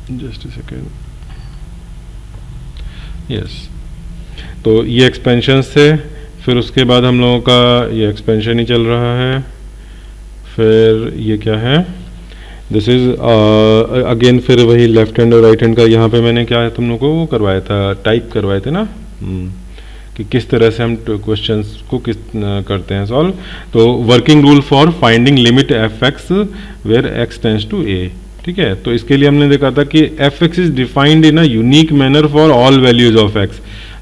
Just second, yes. तो ये expansions थे, फिर उसके बाद हम लोगों का ये एक्सपेंशन ही चल रहा है। फिर ये क्या है, दिस इज अगेन फिर वही लेफ्ट हैंड और राइट हैंड का। यहाँ पे मैंने क्या है तुम लोगों को वो करवाया था, टाइप करवाए थे ना, कि किस तरह से हम क्वेश्चंस को किस करते हैं सॉल्व। तो working rule for finding limit f x where x tends to a, ठीक है। तो इसके लिए हमने देखा था कि f x is defined in a unique manner for all values of x.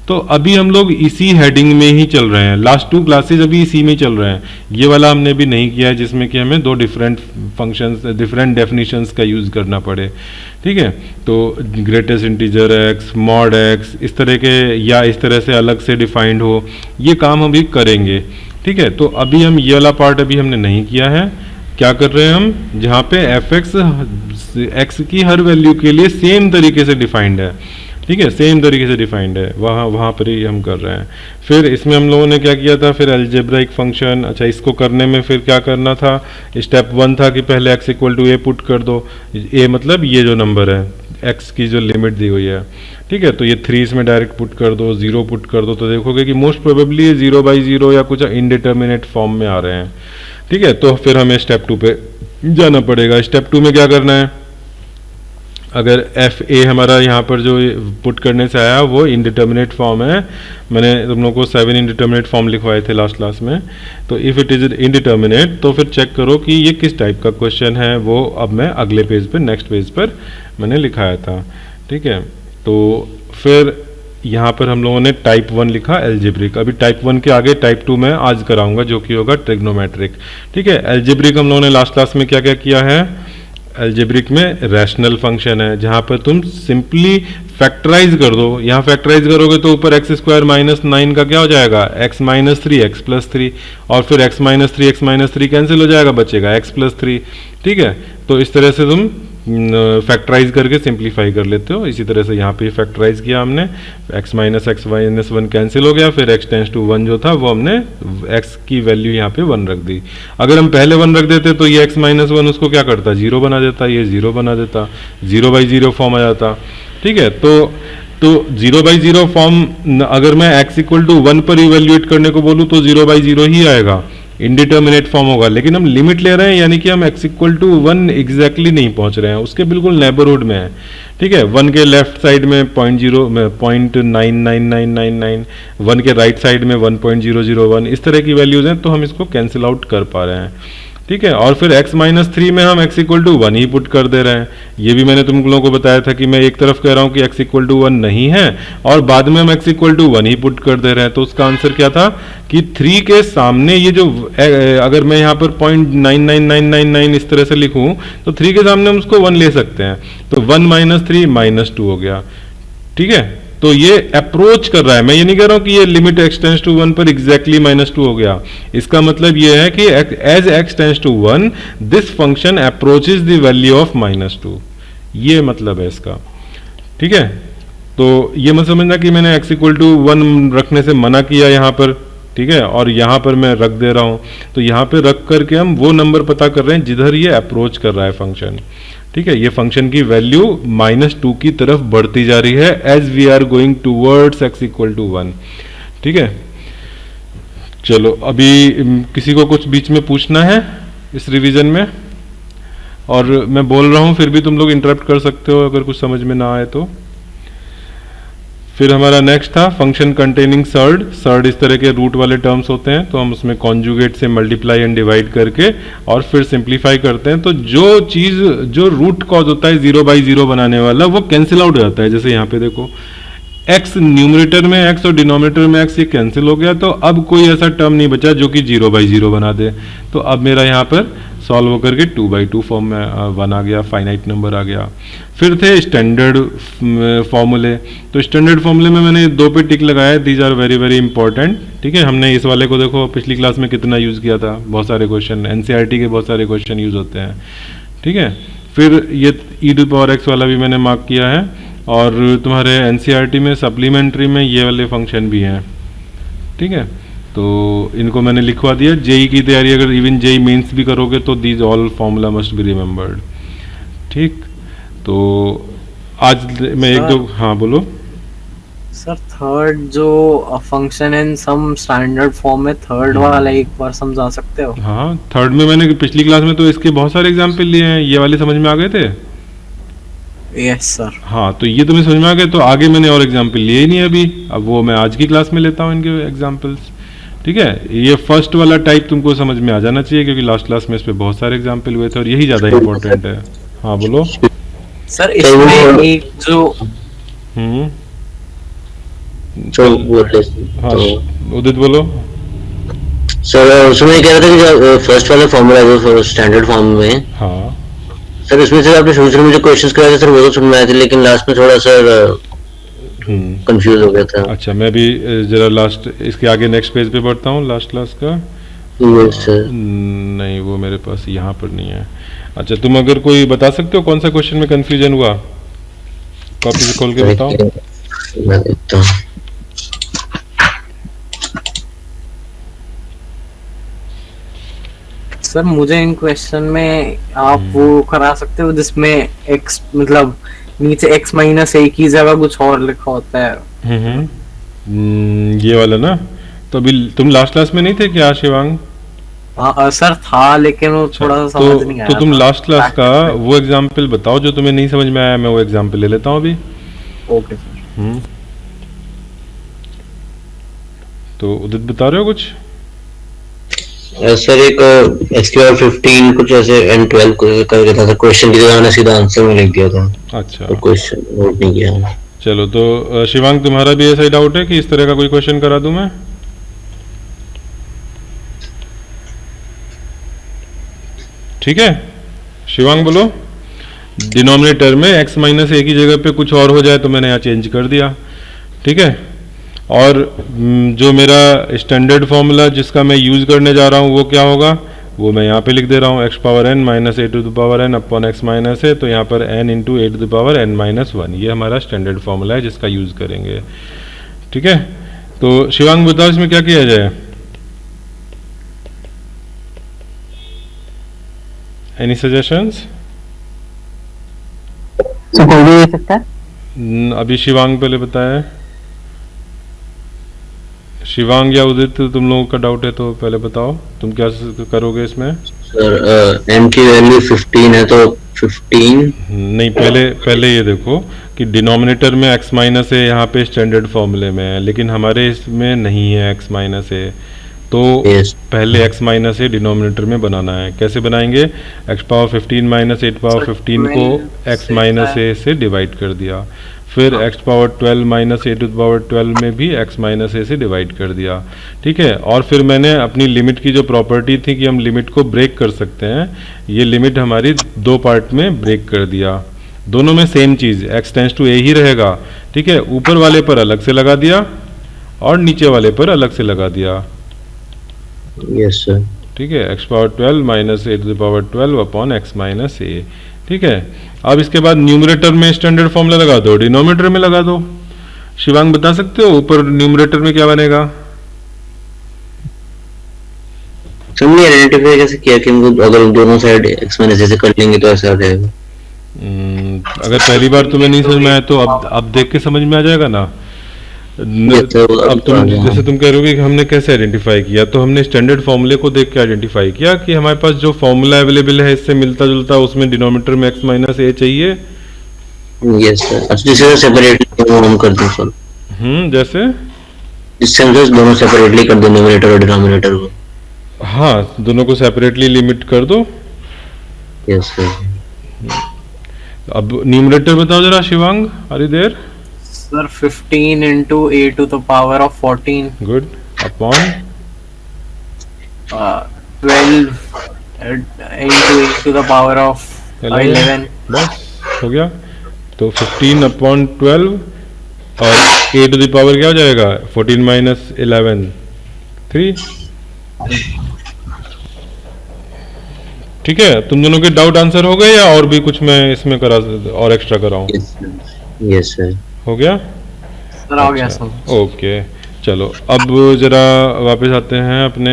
तो अभी हम लोग इसी हेडिंग में ही चल रहे हैं, लास्ट 2 क्लासेज अभी इसी में चल रहे हैं। ये वाला हमने भी नहीं किया है जिसमें कि हमें 2 डिफरेंट फंक्शंस, डिफरेंट डेफिनेशंस का यूज़ करना पड़े, ठीक है। तो greatest integer x, mod x, इस तरह के, या इस तरह से अलग से डिफाइंड हो, ये काम हम अभी करेंगे, ठीक है। तो अभी हम ये वाला पार्ट अभी हमने नहीं किया है। क्या कर रहे हैं हम, जहाँ पे एफ एक्स की हर वैल्यू के लिए सेम तरीके से डिफाइंड है, ठीक है, सेम तरीके से डिफाइंड है, वहाँ पर ही हम कर रहे हैं। फिर इसमें हम लोगों ने क्या किया था, फिर अलजेब्राइक फंक्शन। अच्छा, इसको करने में फिर क्या करना था, स्टेप 1 था कि पहले x equal to a put कर दो। ए मतलब ये जो नंबर है, x की जो लिमिट दी हुई है, ठीक है। तो ये 3 इसमें डायरेक्ट पुट कर दो, 0 पुट कर दो, तो देखोगे कि मोस्ट प्रोबेबली ये 0/0 या कुछ इनडिटर्मिनेट फॉर्म में आ रहे हैं, ठीक है। तो फिर हमें स्टेप 2 पे जाना पड़ेगा। स्टेप 2 में क्या करना है, अगर एफ ए हमारा यहाँ पर जो पुट करने से आया वो इनडिटर्मिनेट फॉर्म है, मैंने तुम लोगों को 7 इनडिटर्मिनेट फॉर्म लिखवाए थे लास्ट क्लास में। तो इफ़ इट इज़ इनडिटर्मिनेट तो फिर चेक करो कि ये किस टाइप का क्वेश्चन है, वो अब मैं अगले पेज पर, नेक्स्ट पेज पर मैंने लिखाया था, ठीक है। तो फिर यहाँ पर हम लोगों ने टाइप 1 लिखा एल्जेब्रिक। अभी टाइप 1 के आगे टाइप 2 मैं आज कराऊंगा जो कि होगा ट्रिग्नोमेट्रिक, ठीक है। एल्जेब्रिक हम लोगों ने लास्ट क्लास में क्या क्या किया है, एल्जेब्रिक में रैशनल फंक्शन है जहाँ पर तुम सिंपली फैक्टराइज कर दो। यहाँ फैक्टराइज करोगे तो ऊपर एक्स स्क्वायर माइनस 9 का क्या हो जाएगा, एक्स माइनस 3 एक्स प्लस 3, और फिर एक्स माइनस 3 कैंसिल हो जाएगा, बचेगा एक्स प्लस 3, ठीक है। तो इस तरह से तुम फैक्टराइज करके सिंप्लीफाई कर लेते हो। इसी तरह से यहाँ पे फैक्टराइज किया हमने, x minus x minus 1 cancel हो गया, फिर x टेंस टू 1 जो था वो हमने x की वैल्यू यहाँ पे 1 रख दी। अगर हम पहले 1 रख देते तो ये x माइनस 1 उसको क्या करता, 0 बना देता, ये 0 बना देता, 0/0 फॉर्म आ जाता, ठीक है। तो 0/0 फॉर्म अगर मैं x इक्वल टू 1 पर इवेल्युएट करने को बोलूँ तो 0/0 ही आएगा, इनडिटर्मिनेट फॉर्म होगा। लेकिन हम लिमिट ले रहे हैं, यानी कि हम x इक्वल टू 1 एग्जैक्टली नहीं पहुंच रहे हैं, उसके बिल्कुल नेबरहुड में है, ठीक है। 1 के लेफ्ट साइड में 0.0 में 0.99999, 1 के राइट साइड में 1.001, इस तरह की वैल्यूज हैं, तो हम इसको कैंसिल आउट कर पा रहे हैं, ठीक है। और फिर x माइनस 3 में हम x इक्वल टू 1 ही पुट कर दे रहे हैं। ये भी मैंने तुम लोगों को बताया था कि मैं एक तरफ कह रहा हूँ कि x इक्वल टू 1 नहीं है और बाद में हम x इक्वल टू 1 ही पुट कर दे रहे हैं। तो उसका आंसर क्या था कि 3 के सामने ये जो अगर मैं यहाँ पर 0.99999 इस तरह से लिखूँ तो 3 के सामने हम उसको 1 ले सकते हैं, तो 1 माइनस 3 -2 हो गया, ठीक है। तो ये अप्रोच कर रहा है, मैं ये नहीं कह रहा हूं कि ये लिमिट x टेंस टू 1 पर एग्जैक्टली -2 हो गया। इसका मतलब ये है कि as x tends to 1 this function approaches the value of -2, ये मतलब है इसका, ठीक है। तो ये मत समझना कि मैंने x इक्वल टू 1 रखने से मना किया यहाँ पर, ठीक है, और यहाँ पर मैं रख दे रहा हूँ। तो यहाँ पे रख करके हम वो नंबर पता कर रहे हैं जिधर ये अप्रोच कर रहा है फंक्शन, ठीक है। ये फंक्शन की वैल्यू -2 की तरफ बढ़ती जा रही है as we are going towards x equal to 1, ठीक है। चलो अभी किसी को कुछ बीच में पूछना है इस रिवीजन में, और मैं बोल रहा हूँ फिर भी तुम लोग इंटरप्ट कर सकते हो अगर कुछ समझ में ना आए तो। फिर हमारा नेक्स्ट था फंक्शन कंटेनिंग सर्ड इस तरह के रूट वाले टर्म्स होते हैं, तो हम उसमें कॉन्जुगेट से मल्टीप्लाई एंड डिवाइड करके और फिर सिंप्लीफाई करते हैं। तो जो चीज़ जो रूट कॉज होता है 0/0 बनाने वाला वो कैंसिल आउट हो जाता है। जैसे यहाँ पे देखो x न्यूमरेटर में x और डिनोमिनेटर में x ये कैंसिल हो गया, तो अब कोई ऐसा टर्म नहीं बचा जो कि 0/0 बना दे। तो अब मेरा यहाँ पर सॉल्व होकर के 2/2 फॉर्म में 1 आ गया, फाइनाइट नंबर आ गया। फिर थे स्टैंडर्ड फॉर्मूले, तो स्टैंडर्ड फॉर्मूले में मैंने 2 पे टिक लगाया, these are very very important, ठीक है। हमने इस वाले को देखो पिछली क्लास में कितना यूज़ किया था, बहुत सारे क्वेश्चन एनसीईआरटी के बहुत सारे क्वेश्चन यूज़ होते हैं, ठीक है। फिर ये e⁻x वाला भी मैंने मार्क किया है, और तुम्हारे एनसीईआरटी में सप्लीमेंट्री में ये वाले फंक्शन भी हैं, ठीक है। तो इनको मैंने लिखवा दिया। जेई की तैयारी अगर इवन जेई मेंस भी करोगे तो these all formula must be remembered, ठीक। तो आज मैं एक दो, सर हाँ बोलो। सर थर्ड जो function in some standard form में थर्ड वाला हम्म, एक बार समझा सकते हो? हाँ थर्ड में मैंने पिछली क्लास में तो इसके बहुत सारे एग्जाम्पल लिए हैं, ये वाले समझ में आ गए थे। Yes sir. हाँ तो ये तुम्हें समझ में आ गए, तो आगे मैंने और एग्जाम्पल लिए ही नहीं अभी, अब वो मैं आज की क्लास में लेता हूँ इनके एग्जाम्पल्स। ठीक है, ये फर्स्ट वाला टाइप तुमको समझ में आ जाना चाहिए, क्योंकि लास्ट क्लास में इस पे बहुत सारे एग्जाम्पल हुए थे और यही ज़्यादा इंपॉर्टेंट है। हाँ बोलो। सर सर इसमें वो एक जो हम्म। जो पहले, बोल रहे हाँ तो उदित बोलो। सर उसमें कह रहा था कि जो फर्स्ट वाला फॉर्मूला है जो स्टैंडर्ड फॉर्म में, हाँ। सर इसमें से आपने शुरू शुरू में जो क्वेश्चंस कराए थे सर वो तो समझ में आए थे, लेकिन लास्ट में थोड़ा सर हम्म। कंफ्यूज हो गया था। अच्छा मैं भी जरा लास्ट इसके आगे नेक्स्ट पेज पे बढ़ता हूँ, लास्ट क्लास का। ये सर नहीं वो मेरे पास यहाँ पर नहीं है। अच्छा तुम अगर कोई बता सकते हो कौन सा क्वेश्चन में कंफ्यूजन हुआ, कॉपी से खोल के बताओ। मैं देखता हूँ। सर मुझे इन क्वेश्चन में आप वो करा सकते हो जिसमें एक्स मतलब नीचे एक्स माइनस ए की जगह कुछ और लिखा होता है? ये वाला ना, तो अभी तुम लास्ट क्लास में नहीं थे क्या शिवांग? हाँ सर था, लेकिन वो अच्छा थोड़ा सा समझ नहीं तो आया तुम था लास्ट क्लास का प्रैक्टिस में। वो एग्जाम्पल बताओ जो तुम्हें नहीं समझ में आया, मैं वो एग्जाम्पल ले लेता हूँ अभी। Okay sir. हम्म। तो उदित बता रहे हो कुछ? सर एक SQL 15 कुछ ऐसे N12 करके था, क्वेश्चन की जगह मैंने सीधा आंसर में लिख दिया था अच्छा और क्वेश्चन नोट नहीं किया। चलो, तो शिवांग तुम्हारा भी ऐसा ही डाउट है कि इस तरह का कोई क्वेश्चन करा दूं मैं? ठीक है शिवांग बोलो। डिनोमिनेटर में x माइनस ए की जगह पे कुछ और हो जाए तो मैंने यहाँ चेंज कर दिया। ठीक है, और जो मेरा स्टैंडर्ड फॉर्मूला जिसका मैं यूज़ करने जा रहा हूँ वो क्या होगा, वो मैं यहाँ पे लिख दे रहा हूँ, x power n minus a to the power n upon x minus a, तो यहाँ पर n into a to the power n minus one, ये हमारा स्टैंडर्ड फॉर्मूला है जिसका यूज़ करेंगे। ठीक है, तो शिवांग बताओ इसमें क्या किया जाए? Any suggestions? तो कोई भी दे सकता है। अभी शिवांग पहले बताया। शिवांग या उदित तुम लोगों का डाउट है तो पहले बताओ तुम क्या करोगे इसमें। सर n की वैल्यू 15 है तो 15। नहीं, पहले पहले ये देखो कि डिनोमिनेटर में x माइनस है, यहाँ पे स्टैंडर्ड फॉर्मूले में है, लेकिन हमारे इसमें नहीं है x माइनस है, तो यस पहले x माइनस ए डिनोमिनेटर में बनाना है। कैसे बनाएंगे? x पावर 15 माइनस 8 पावर 15 को x माइनस ए से डिवाइड कर दिया, फिर x power 12 minus a to the power 12 में भी x माइनस ए से डिवाइड कर दिया। ठीक है, और फिर मैंने अपनी लिमिट की जो प्रॉपर्टी थी कि हम लिमिट को ब्रेक कर सकते हैं, ये लिमिट हमारी दो पार्ट में ब्रेक कर दिया। दोनों में सेम चीज़ x टेंस टू ए ही रहेगा। ठीक है, ऊपर वाले पर अलग से लगा दिया और नीचे वाले पर अलग से लगा दिया। Yes sir. ठीक है, x power 12 minus a to the power 12 upon x minus a. ठीक है, अब इसके बाद न्यूमरेटर में स्टैंडर्ड फॉर्मूला लगा दो, डिनोमिनेटर में लगा दो। शिवांग बता सकते हो ऊपर न्यूमरेटर में क्या बनेगा? हमने आइडेंटिफाई कैसे किया कि हमको अगर दोनों साइड x माइनस जैसे कर लेंगे तो ऐसा आ जाएगा? अगर पहली बार तुम्हें नहीं समझ में आया तो अब देख के समझ में आ जाएगा ना। अब तुम जैसे तुम कह रहे हो कि हमने कैसे आइडेंटिफाई किया, तो हमने स्टैंडर्ड फॉर्मूले को देख के आइडेंटिफाई किया कि हमारे पास जो फॉर्मूला अवेलेबल है इससे मिलता जुलता, उसमें डिनोमिनेटर में x माइनस ए चाहिए। Yes sir. अच्छा जिसे सेपरेटली हम कर दें सर, जैसे जिससे हम just दोनों सेपरेटली कर दें न्यूमरेटर और डिनोमिनेटर को। हाँ, दोनों को सेपरेटली लिमिट कर दो। Yes sir. अब न्यूमरेटर बताओ जरा Shivang, are you there? Sir 15 into a to the power of 14 good, upon 12 into a to the power of 11। बस हो गया। तो 15 अपॉन 12 और ए टू द पावर क्या हो जाएगा? 14 माइनस 11, 3। ठीक है, तुम दोनों के डाउट आंसर हो गए या और भी कुछ मैं इसमें करा और एक्स्ट्रा कराऊं? Yes sir. हो गया? सर आ गया अच्छा, सर। ओके चलो अब जरा वापस आते हैं अपने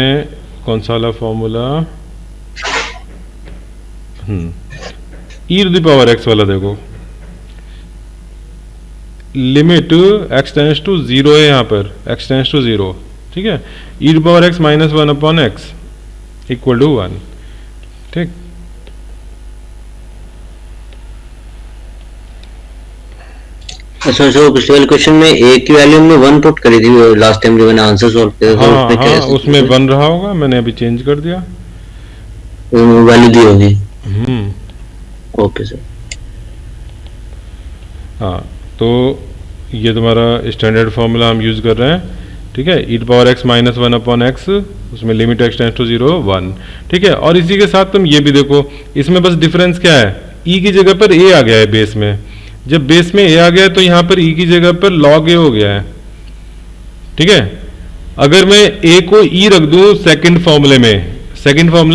कौन सा वाला formula, e to the power x वाला। देखो लिमिट x टेंस टू 0 है यहाँ पर, x टेंस टू 0, ठीक है, e to power x minus 1 upon x equal to 1, ठीक। अच्छा सर, पिछले वाले क्वेश्चन में a की वैल्यू हमने 1 पुट करी थी लास्ट टाइम जब मैंने आंसर सॉल्व किया था, हाँ उसमें क्या हाँ, उसमें 1 रहा होगा, मैंने अभी चेंज कर दिया, वैल्यू दी होगी। Okay sir. हाँ, तो ये तुम्हारा स्टैंडर्ड फॉर्मूला हम यूज़ कर रहे हैं, ठीक है, e to power x minus 1 upon x, उसमें लिमिट x टेंस टू 0 1, ठीक है। और इसी के साथ तुम ये भी देखो, इसमें बस डिफरेंस क्या है, e की जगह पर a आ गया है बेस में, जब बेस में a आ गया है तो यहाँ पर e की जगह पर log a हो गया है, ठीक है। अगर मैं a को e रख दूं सेकंड फॉर्मूले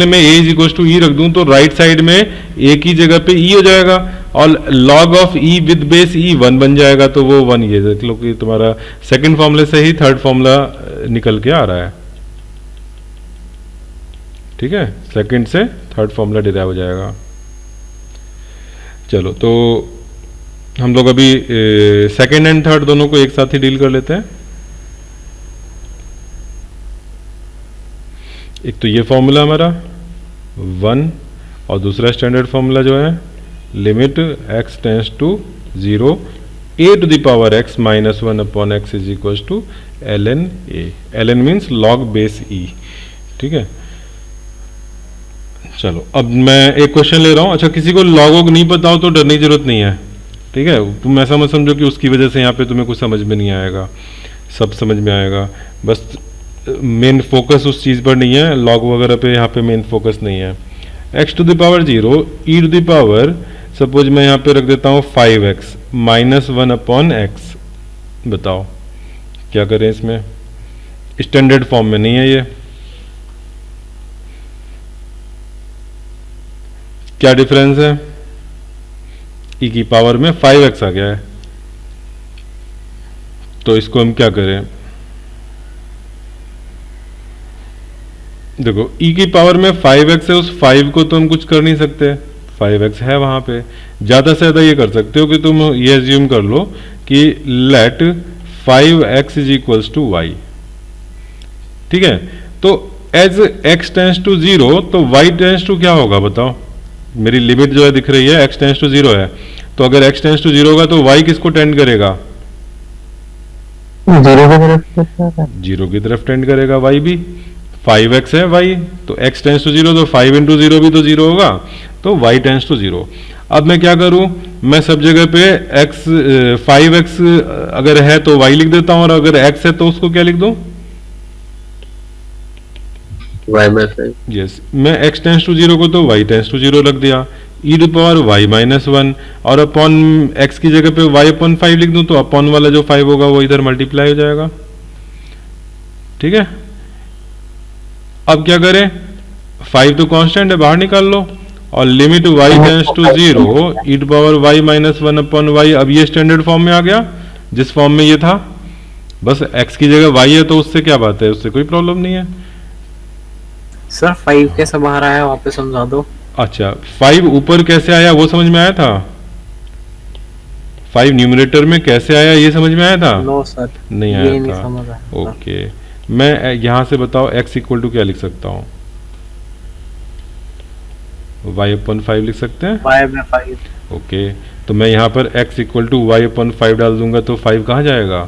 में a is equal to e रख दूं तो राइट साइड में a की जगह पे e हो जाएगा और log of e with base e 1 बन जाएगा, तो वो 1 ये देख लो कि तुम्हारा सेकंड फॉर्मूले से ही थर्ड फॉर्मूला निकल के आ रहा है, ठीक है, सेकंड से थर्ड फॉर्मूला डिराइव हो जाएगा। चलो, तो हम लोग अभी सेकंड एंड थर्ड दोनों को एक साथ ही डील कर लेते हैं। एक तो ये फॉर्मूला हमारा 1 और दूसरा स्टैंडर्ड फॉर्मूला जो है limit x tends to 0 a to the power x minus 1 upon x is equal to ln a, ln means log base e, ठीक है। चलो, अब मैं एक क्वेश्चन ले रहा हूं। अच्छा, किसी को लॉग नहीं पता हो तो डरने की जरूरत नहीं है, ठीक है, तुम ऐसा मत समझो कि उसकी वजह से यहाँ पे तुम्हें कुछ समझ में नहीं आएगा, सब समझ में आएगा, बस मेन फोकस उस चीज़ पर नहीं है, लॉग वगैरह पे यहाँ पे मेन फोकस नहीं है। x to the power 0 e to the power, suppose मैं यहाँ पे रख देता हूँ 5x माइनस 1 अपॉन x, बताओ क्या करें इसमें, स्टैंडर्ड फॉर्म में नहीं है ये, क्या डिफरेंस है, e की पावर में 5x आ गया है, तो इसको हम क्या करें, देखो e की पावर में 5x है, उस 5 को तो हम कुछ कर नहीं सकते, 5x है वहां पे, ज्यादा से ज्यादा ये कर सकते हो कि तुम ये एज्यूम कर लो कि let 5x is equals to y, ठीक है। तो एज x टेंस टू 0 तो y टेंस टू क्या होगा बताओ, मेरी लिमिट जो है दिख रही है x टेंस टू 0 है, तो अगर x टेंस टू 0 होगा तो y किसको टेंड करेगा, 0 की तरफ टेंड करेगा, y भी 5x है y, तो x टेंस टू 0 तो 5 इंटू 0 भी तो 0 होगा, तो y टेंस टू 0। अब मैं क्या करूं, मैं सब जगह पे x 5x अगर है तो y लिख देता हूं, और अगर x है तो उसको क्या लिख दूं, y by 5। यस, मैं x टेंस टू 0 को तो y टेंस टू 0 रख दिया, e to power y minus 1, और अपॉन x की जगह पे y अपॉन 5 लिख दूं, तो अपॉन वाला जो 5 होगा वो इधर मल्टीप्लाई हो जाएगा, ठीक है। अब क्या करें, 5 तो कांस्टेंट है, बाहर निकाल लो, और limit y tends to 0 e to power y minus 1 upon y, अब ये स्टैंडर्ड फॉर्म में आ गया जिस फॉर्म में ये था, बस x की जगह y है तो उससे क्या बात है, उससे कोई प्रॉब्लम नहीं है। सर 5 कैसे बाहर आया, वापस समझा दो। अच्छा, 5 ऊपर कैसे आया वो समझ में आया था, 5 न्यूमरेटर में कैसे आया ये समझ में आया था, नो सर, नहीं ये आया नहीं था, समझ आया। ओके। मैं यहां से बताओ x इक्वल टू क्या लिख सकता हूं, y अपन 5 लिख सकते हैं, y by 5, ओके। तो मैं यहाँ पर x इक्वल टू y अपन 5 डाल दूंगा तो 5 कहाँ जाएगा,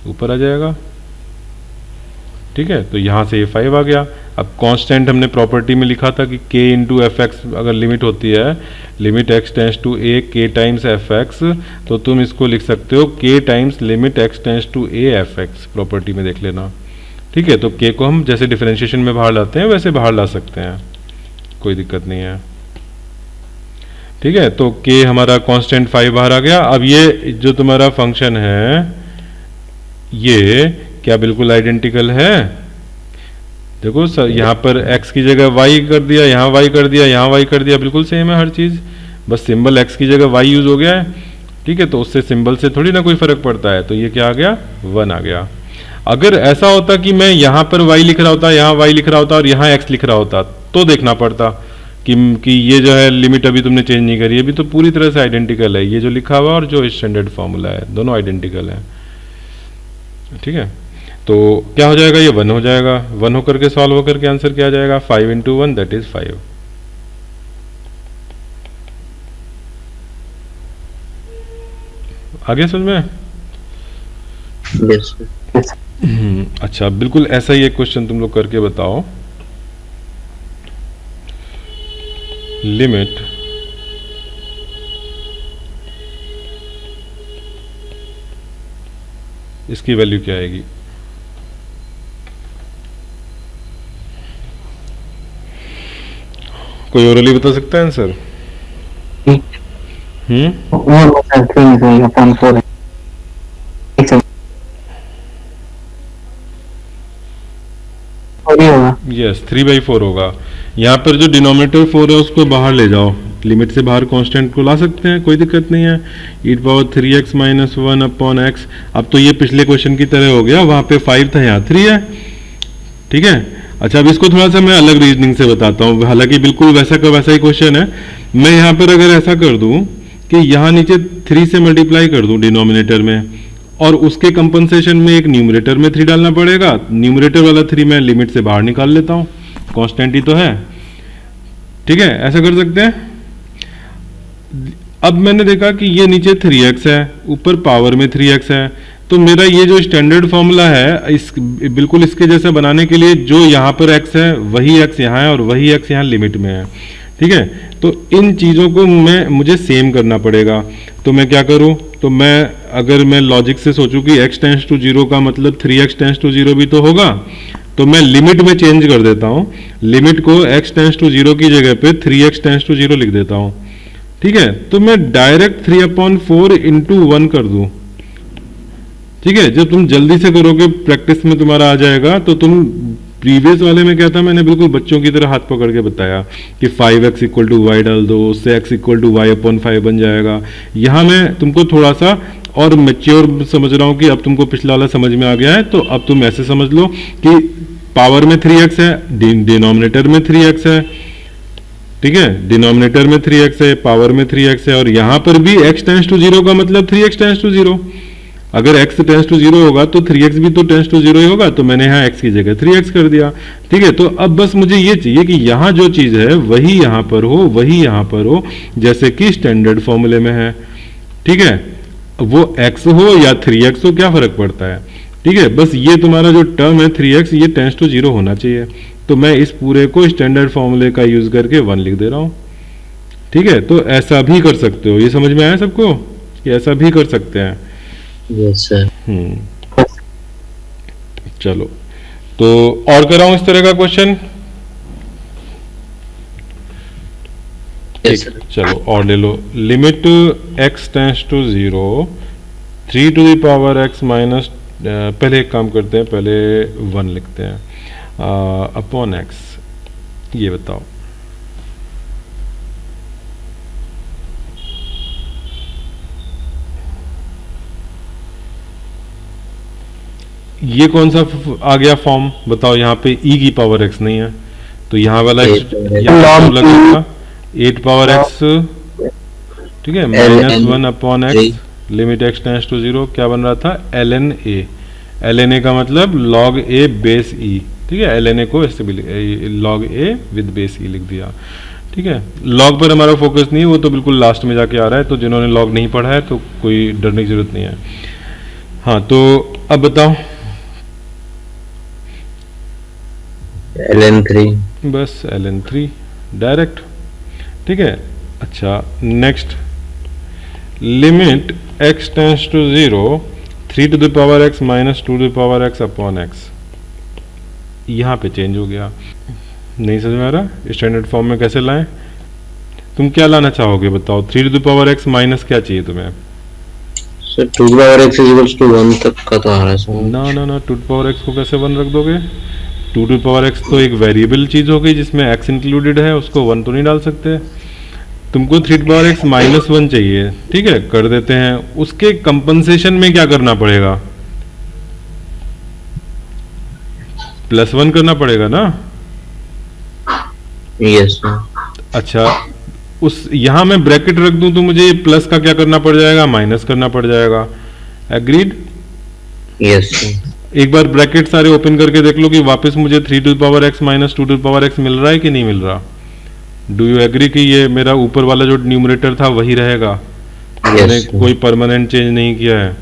ऊपर आ जाएगा, ठीक है। तो यहाँ से ये 5 आ गया। अब कांस्टेंट हमने प्रॉपर्टी में लिखा था कि k इंटू एफ एक्स अगर लिमिट होती है, limit x tends to a k times f x, तो तुम इसको लिख सकते हो k times limit x tends to a f x, property में देख लेना, ठीक है। तो k को हम जैसे डिफरेंशिएशन में बाहर लाते हैं वैसे बाहर ला सकते हैं, कोई दिक्कत नहीं है, ठीक है। तो k हमारा कांस्टेंट 5 बाहर आ गया। अब ये जो तुम्हारा फंक्शन है ये क्या बिल्कुल आइडेंटिकल है, देखो सर, यहाँ पर x की जगह y कर दिया, यहाँ y कर दिया, यहाँ y कर दिया, बिल्कुल सेम है हर चीज, बस सिंबल x की जगह y यूज हो गया है, ठीक है। तो उससे सिंबल से थोड़ी ना कोई फर्क पड़ता है, तो ये क्या आ गया, 1 आ गया। अगर ऐसा होता कि मैं यहाँ पर y लिख रहा होता, यहाँ y लिख रहा होता और यहाँ x लिख रहा होता, तो देखना पड़ता कि ये जो है लिमिट अभी तुमने चेंज नहीं करी, अभी तो पूरी तरह से आइडेंटिकल है, ये जो लिखा हुआ और जो स्टैंडर्ड फॉर्मूला है दोनों आइडेंटिकल है। ठीक है, तो क्या हो जाएगा, ये 1 हो जाएगा, 1 होकर के सॉल्व होकर के आंसर क्या आ जाएगा, 5 × 1 दैट इज 5। आगे समझ में? यस अच्छा, बिल्कुल ऐसा ही एक क्वेश्चन तुम लोग करके बताओ। लिमिट इसकी वैल्यू क्या आएगी? कोई ओरली बता सकता है आंसर? अपॉन 4 होगा। यस, 3/4 होगा। यहाँ पर जो डिनोमिनेटर 4 है उसको बाहर ले जाओ, लिमिट से बाहर कांस्टेंट को ला सकते हैं, कोई दिक्कत नहीं है। e⁻3x - 1/x। अब तो ये पिछले क्वेश्चन की तरह हो गया, वहाँ पे 5 था, यहाँ 3 है। ठीक है, अच्छा अब इसको थोड़ा सा मैं अलग रीजनिंग से बताता हूँ, हालांकि बिल्कुल वैसा का वैसा ही क्वेश्चन है। मैं यहाँ पर अगर ऐसा कर दूँ कि यहाँ नीचे 3 से मल्टीप्लाई कर दूँ डिनोमिनेटर में, और उसके कंपनसेशन में एक न्यूमरेटर में 3 डालना पड़ेगा। न्यूमरेटर वाला 3 मैं लिमिट से बाहर निकाल लेता हूँ, कांस्टेंट ही तो है। ठीक है, ऐसा कर सकते हैं। अब मैंने देखा कि ये नीचे 3x है, ऊपर पावर में 3x है, तो मेरा ये जो स्टैंडर्ड फॉर्मूला है इस बिल्कुल इसके जैसा बनाने के लिए जो यहाँ पर x है वही x यहाँ है और वही x यहाँ लिमिट में है। ठीक है, तो इन चीज़ों को मुझे सेम करना पड़ेगा। तो मैं क्या करूँ, तो अगर मैं लॉजिक से सोचूं कि x टेंड्स टू 0 का मतलब 3x टेंड्स टू 0 भी तो होगा, तो मैं लिमिट में चेंज कर देता हूँ, लिमिट को x टेंड्स टू 0 की जगह पे 3x टेंड्स टू 0 लिख देता हूँ। ठीक है, तो मैं डायरेक्ट 3/4 × 1 कर दूं। ठीक है, जब तुम जल्दी से करोगे प्रैक्टिस में तुम्हारा आ जाएगा, तो तुम प्रीवियस वाले में क्या था, मैंने बिल्कुल बच्चों की तरह हाथ पकड़ के बताया कि 5x = y डाल दो, उससे x = y/5 बन जाएगा। यहाँ मैं तुमको थोड़ा सा और मैच्योर समझ रहा हूँ कि अब तुमको पिछला वाला समझ में आ गया है, तो अब तुम ऐसे समझ लो कि पावर में 3x है, डिनोमिनेटर में 3x है। ठीक है, डिनोमिनेटर में 3x है, पावर में 3x है, और यहाँ पर भी x टेंड्स टू 0 का मतलब 3x टेंड्स टू 0। अगर x टेंड्स टू 0 होगा तो 3x भी तो टेंड्स टू 0 ही होगा, तो मैंने यहाँ x की जगह 3x कर दिया। ठीक है, तो अब बस मुझे ये चाहिए कि यहाँ जो चीज़ है वही यहाँ पर हो, वही यहाँ पर हो, जैसे कि स्टैंडर्ड फॉर्मूले में है। ठीक है, वो x हो या 3x हो, क्या फर्क पड़ता है। ठीक है, बस ये तुम्हारा जो टर्म है 3x, ये टेंड्स टू 0 होना चाहिए। तो मैं इस पूरे को स्टैंडर्ड फॉर्मूले का यूज करके 1 लिख दे रहा हूँ। ठीक है, तो ऐसा भी कर सकते हो, ये समझ में आया सबको कि ऐसा भी कर सकते हैं। Yes sir. चलो, तो और कराऊं इस तरह का क्वेश्चन? Yes sir. चलो और ले लो। Limit x tends to 0 3⁻x minus, पहले एक काम करते हैं, पहले 1 लिखते हैं, अपॉन x। ये बताओ, ये कौन सा आ गया फॉर्म बताओ। यहाँ पे e⁻x नहीं है, तो यहाँ वाला यहाँ लगेगा 8⁻x। ठीक है, -1/x limit x tends to 0 क्या बन रहा था, ln a। ln a का मतलब log a बेस e। ठीक है, ln a को ऐसे भी log a with base e लिख दिया। ठीक है, log पर हमारा फोकस नहीं है, वो तो बिल्कुल लास्ट में जाके आ रहा है, तो जिन्होंने log नहीं पढ़ा है तो कोई डरने की जरूरत नहीं है। हाँ, तो अब बताओ। ln3। बस ln3 डायरेक्ट। ठीक है, अच्छा next, limit x tends to 0 3⁻x minus 2⁻x upon x। यहाँ पे चेंज हो गया, नहीं समझ में आ रहा स्टैंडर्ड फॉर्म में कैसे लाएं। तुम क्या लाना चाहोगे बताओ, 3⁻x माइनस क्या चाहिए तुम्हें? सर 2⁻x = 1 तक का तो आ रहा है सर। ना 2⁻x को कैसे 1 रख दोगे? 2⁻x तो एक वेरिएबल चीज हो गई जिसमें x इंक्लूडेड है, उसको 1 तो नहीं डाल सकते। तुमको 3⁻x - 1 चाहिए। ठीक है, कर देते हैं। उसके कंपनसेशन में क्या करना पड़ेगा, +1 करना पड़ेगा ना। Yes sir. अच्छा, उस यहाँ मैं ब्रैकेट रख दूं तो मुझे ये प्लस का क्या करना पड़ जाएगा, माइनस करना पड़ जाएगा। एग्रीड? Yes sir. एक बार ब्रैकेट सारे ओपन करके देख लो कि वापस मुझे 3 to the power x minus 2 to the power x मिल रहा है कि नहीं मिल रहा। डू यू एग्री कि ये मेरा ऊपर वाला जो न्यूमरेटर था वही रहेगा, मैंने यस कोई परमानेंट चेंज नहीं किया है।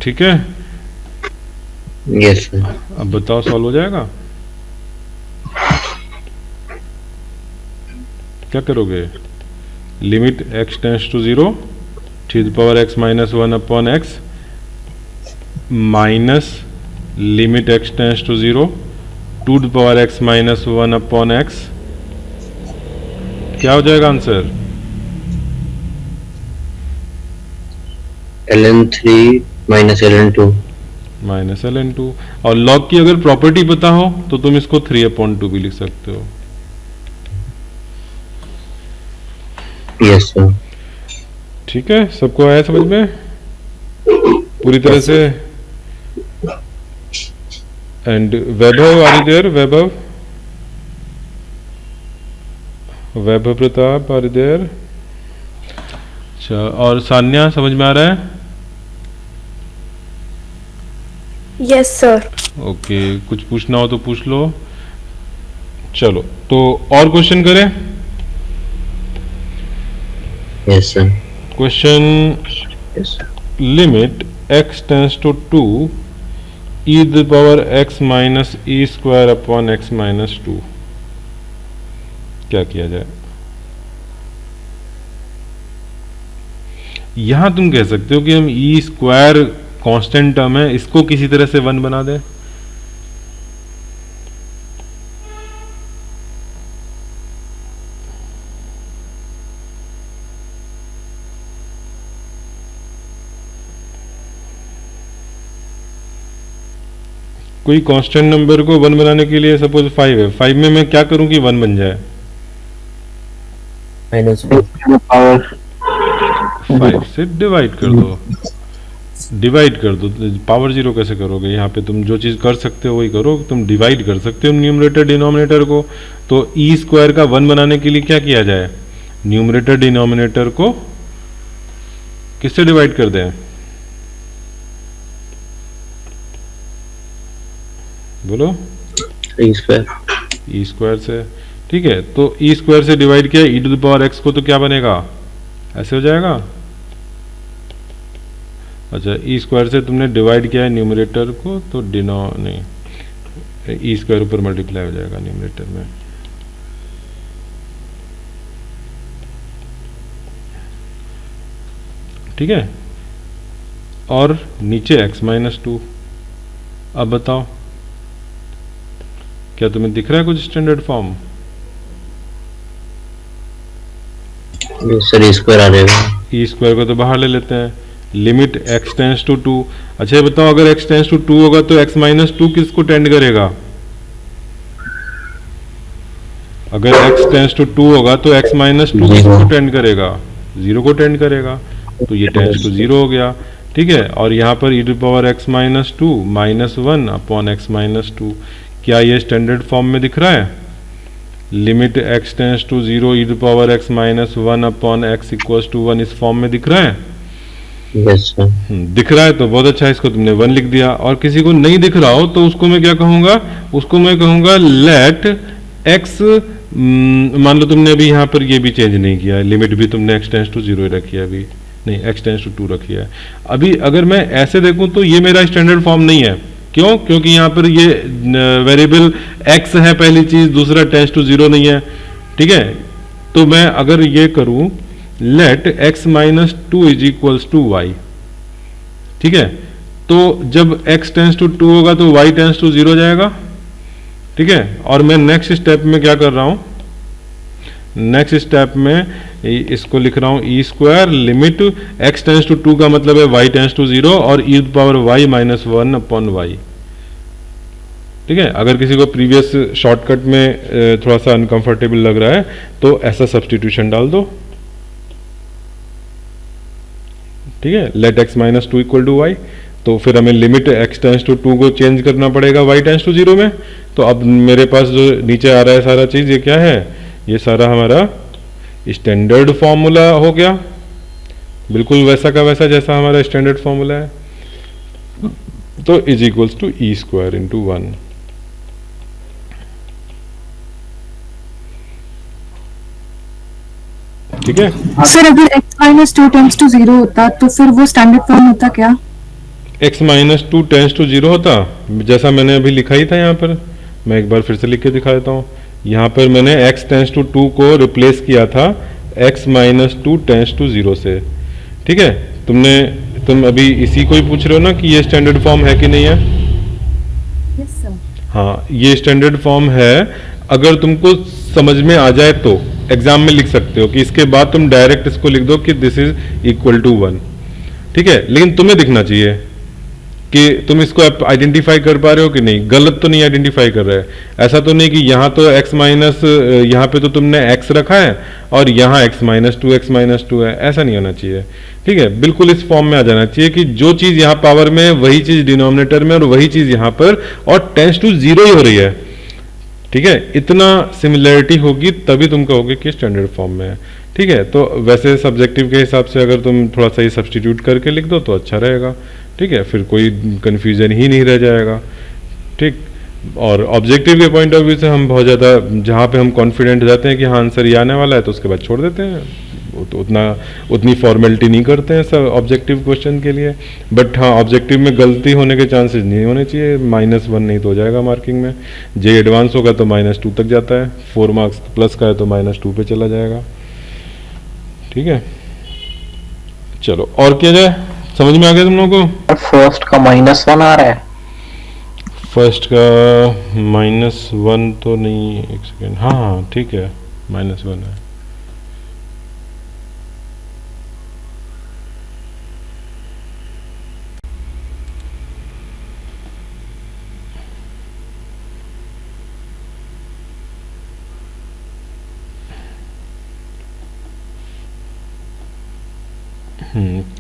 ठीक है, यस सर। अब बताओ सॉल्व हो जाएगा? क्या करोगे? Limit x tends to 0 3 to the power x minus 1 upon x minus limit x tends to 0 2 to the power x minus 1 upon x। क्या हो जाएगा answer? ln3 minus ln2। Minus ln2। और लॉग की अगर प्रॉपर्टी पता हो तो तुम इसको 3/2 भी लिख सकते हो। Yes sir. ठीक है, सबको आया समझ में पूरी तरह से? And Vaibhav, are you there? Vaibhav, Vaibhav Pratap, are you there? अच्छा, और सान्या समझ में आ रहा है? Yes sir. ओके, कुछ पूछना हो तो पूछ लो। चलो, तो और क्वेश्चन करें? Yes sir. Question yes. Limit x tends to 2 e the power x minus e square upon x minus 2, क्या किया जाए? यहां तुम कह सकते हो कि हम ई स्क्वायर कांस्टेंट टर्म है, इसको किसी तरह से 1 बना दें। कोई कांस्टेंट नंबर को 1 बनाने के लिए सपोज 5 है, 5 में मैं क्या करूं कि 1 बन जाए? माइनस 5 से डिवाइड कर दो। डिवाइड कर दो, पावर 0 कैसे करोगे? यहाँ पे तुम जो चीज़ कर सकते हो वही करो, तुम डिवाइड कर सकते हो न्यूमरेटर डिनोमिनेटर को। तो ई स्क्वायर का 1 बनाने के लिए क्या किया जाए? न्यूमरेटर डिनोमिनेटर को किससे डिवाइड कर दें? बोलो। E square. ई स्क्वायर से, ठीक है। तो ई स्क्वायर से डिवाइड किया ई टू द पावर एक्स को, तो क्या बनेगा? ऐसे हो जाएगा। अच्छा, ई स्क्वायर से तुमने डिवाइड किया है न्यूमरेटर को, तो डिनो नहीं, ई स्क्वायर ऊपर मल्टीप्लाई हो जाएगा न्यूमरेटर में। ठीक है, और नीचे x माइनस 2। अब बताओ, क्या तुम्हें दिख रहा है कुछ standard form? Sir e square आ जाएगा। ई स्क्वायर को तो बाहर ले लेते हैं। लिमिट x टेंड्स टू 2। अच्छा, ये बताओ, अगर x टेंड्स टू 2 होगा तो x माइनस 2 किसको टेंड करेगा? अगर x टेंड्स टू 2 होगा तो x माइनस 2 किसको टेंड करेगा? 0 को टेंड करेगा। तो ये टेंड्स टू 0 हो गया। ठीक है, और यहाँ पर e to power x minus 2 minus 1 upon x minus 2, क्या ये स्टैंडर्ड फॉर्म में दिख रहा है? Limit x tends to 0 e to power x minus 1 upon x equals to 1 इस फॉर्म में दिख रहा है? Yes sir. दिख रहा है तो बहुत अच्छा, इसको तुमने 1 लिख दिया। और किसी को नहीं दिख रहा हो तो उसको मैं क्या कहूँगा? उसको मैं कहूँगा लेट x, मान लो तुमने अभी यहाँ पर ये भी चेंज नहीं किया है, लिमिट भी तुमने x टेंड्स टू 0 रखी है, अभी नहीं x टेंड्स टू 2 रखी है। अभी अगर मैं ऐसे देखूँ तो ये मेरा स्टैंडर्ड फॉर्म नहीं है। क्यों? क्योंकि यहाँ पर ये वेरिएबल x है पहली चीज, दूसरा टेंड्स टू 0 नहीं है। ठीक है, तो मैं अगर ये करूं let x minus 2 is equals to y, ठीक है, तो जब x टेंड्स टू 2 होगा तो y टेंड्स टू 0 जाएगा। ठीक है, और मैं नेक्स्ट स्टेप में क्या कर रहा हूं? नेक्स्ट स्टेप में इसको लिख रहा हूं e square limit x tends to 2 का मतलब है y टेंड्स टू 0 और e power y minus 1 upon y। ठीक है, अगर किसी को प्रीवियस शॉर्टकट में थोड़ा सा अनकंफर्टेबल लग रहा है तो ऐसा सब्स्टिट्यूशन डाल दो। ठीक है, let x minus 2 equal to y. तो फिर हमें लिमिट x टेंस टू 2 को चेंज करना पड़ेगा y टेंस टू 0 में। तो अब मेरे पास जो नीचे आ रहा है सारा चीज़, ये क्या है, ये सारा हमारा स्टैंडर्ड फॉर्मूला हो गया, बिल्कुल वैसा का वैसा जैसा हमारा स्टैंडर्ड फॉर्मूला है। तो is equals to e square into 1। ठीक है सर अगर x माइनस 2 टेंस टू 0 होता तो फिर वो स्टैंडर्ड फॉर्म होता क्या? x माइनस 2 टेंस टू 0 होता, जैसा मैंने अभी लिखा ही था यहाँ पर, मैं एक बार फिर से लिख के दिखा देता हूँ। यहाँ पर मैंने x टेंस टू 2 को रिप्लेस किया था x माइनस 2 टेंस टू 0 से। ठीक है, तुम अभी इसी को ही पूछ रहे हो ना कि ये स्टैंडर्ड फॉर्म है कि नहीं है? Yes sir. हाँ, ये स्टैंडर्ड फॉर्म है। अगर तुमको समझ में आ जाए तो एग्जाम में लिख सकते हो कि इसके बाद तुम डायरेक्ट इसको लिख दो कि दिस इज इक्वल टू 1। ठीक है, लेकिन तुम्हें दिखना चाहिए कि तुम इसको आइडेंटिफाई कर पा रहे हो कि नहीं, गलत तो नहीं आइडेंटिफाई कर रहे हैं। ऐसा तो नहीं कि यहाँ तो x माइनस, यहाँ पे तो तुमने x रखा है और यहाँ x माइनस 2 है, ऐसा नहीं होना चाहिए। ठीक है, बिल्कुल इस फॉर्म में आ जाना चाहिए कि जो चीज़ यहाँ पावर में है वही चीज़ डिनोमिनेटर में और वही चीज़ यहाँ पर, और टेंस टू 0 ही हो रही है। ठीक है, इतना सिमिलैरिटी होगी तभी तुम कहोगे कि स्टैंडर्ड फॉर्म में है। ठीक है, तो वैसे सब्जेक्टिव के हिसाब से अगर तुम थोड़ा सा ही सब्स्टिट्यूट करके लिख दो तो अच्छा रहेगा। ठीक है, फिर कोई कन्फ्यूजन ही नहीं रह जाएगा। ठीक, और ऑब्जेक्टिव के पॉइंट ऑफ व्यू से हम बहुत ज़्यादा, जहाँ पे हम कॉन्फिडेंट जाते हैं कि हाँ आंसर ये आने वाला है, तो उसके बाद छोड़ देते हैं, तो उतनी फॉर्मेलिटी नहीं करते हैं सब ऑब्जेक्टिव क्वेश्चन के लिए। बट हाँ, ऑब्जेक्टिव में गलती होने के चांसेस नहीं होने चाहिए, -1 नहीं तो हो जाएगा मार्किंग में। जे एडवांस होगा तो -2 तक जाता है, 4 मार्क्स प्लस का है तो -2 पे चला जाएगा। ठीक है, चलो और किया जाए, समझ में आ गया तुम लोगों को? फर्स्ट का -1 आ रहा है। फर्स्ट का -1 तो नहीं, एक सेकेंड, हाँ ठीक है, -1 है।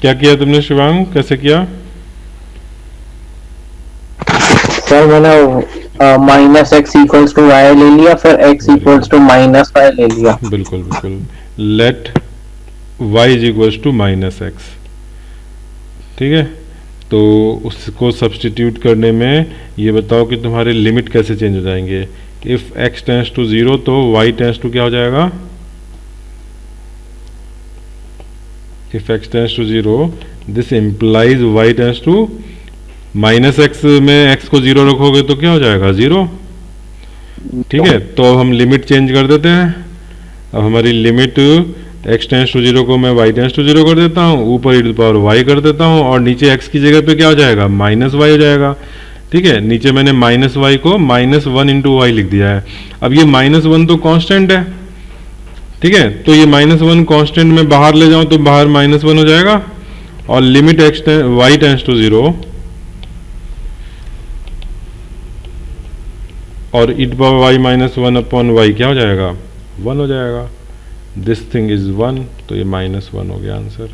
क्या किया तुमने शिवांग, कैसे किया? सर मैंने -x इक्वल्स टू y ले लिया, फिर x इक्वल्स टू -y ले लिया। बिल्कुल बिल्कुल, let y is equals to -x। ठीक है, तो उसको सब्स्टिट्यूट करने में ये बताओ कि तुम्हारे लिमिट कैसे चेंज हो जाएंगे। इफ x टेंस टू 0 तो y टेंस टू क्या हो जाएगा? If x tends to 0, this implies y tends to -x में x को 0 रखोगे तो क्या हो जाएगा? 0। ठीक है, तो अब हम लिमिट चेंज कर देते हैं। अब हमारी लिमिट x टेंस टू 0 को मैं y टेंस टू 0 कर देता हूँ, ऊपर e⁻y कर देता हूँ, और नीचे x की जगह पे क्या हो जाएगा? -y हो जाएगा। ठीक है, नीचे मैंने -y को -1 इंटू y लिख दिया है। अब ये -1 तो कांस्टेंट है। ठीक है, तो ये -1 कांस्टेंट में बाहर ले जाऊं तो बाहर -1 हो जाएगा, और लिमिट y टेंस टू 0 और e⁻y -1 y क्या हो जाएगा? 1 हो जाएगा। दिस थिंग इज 1, तो ये -1 हो गया आंसर।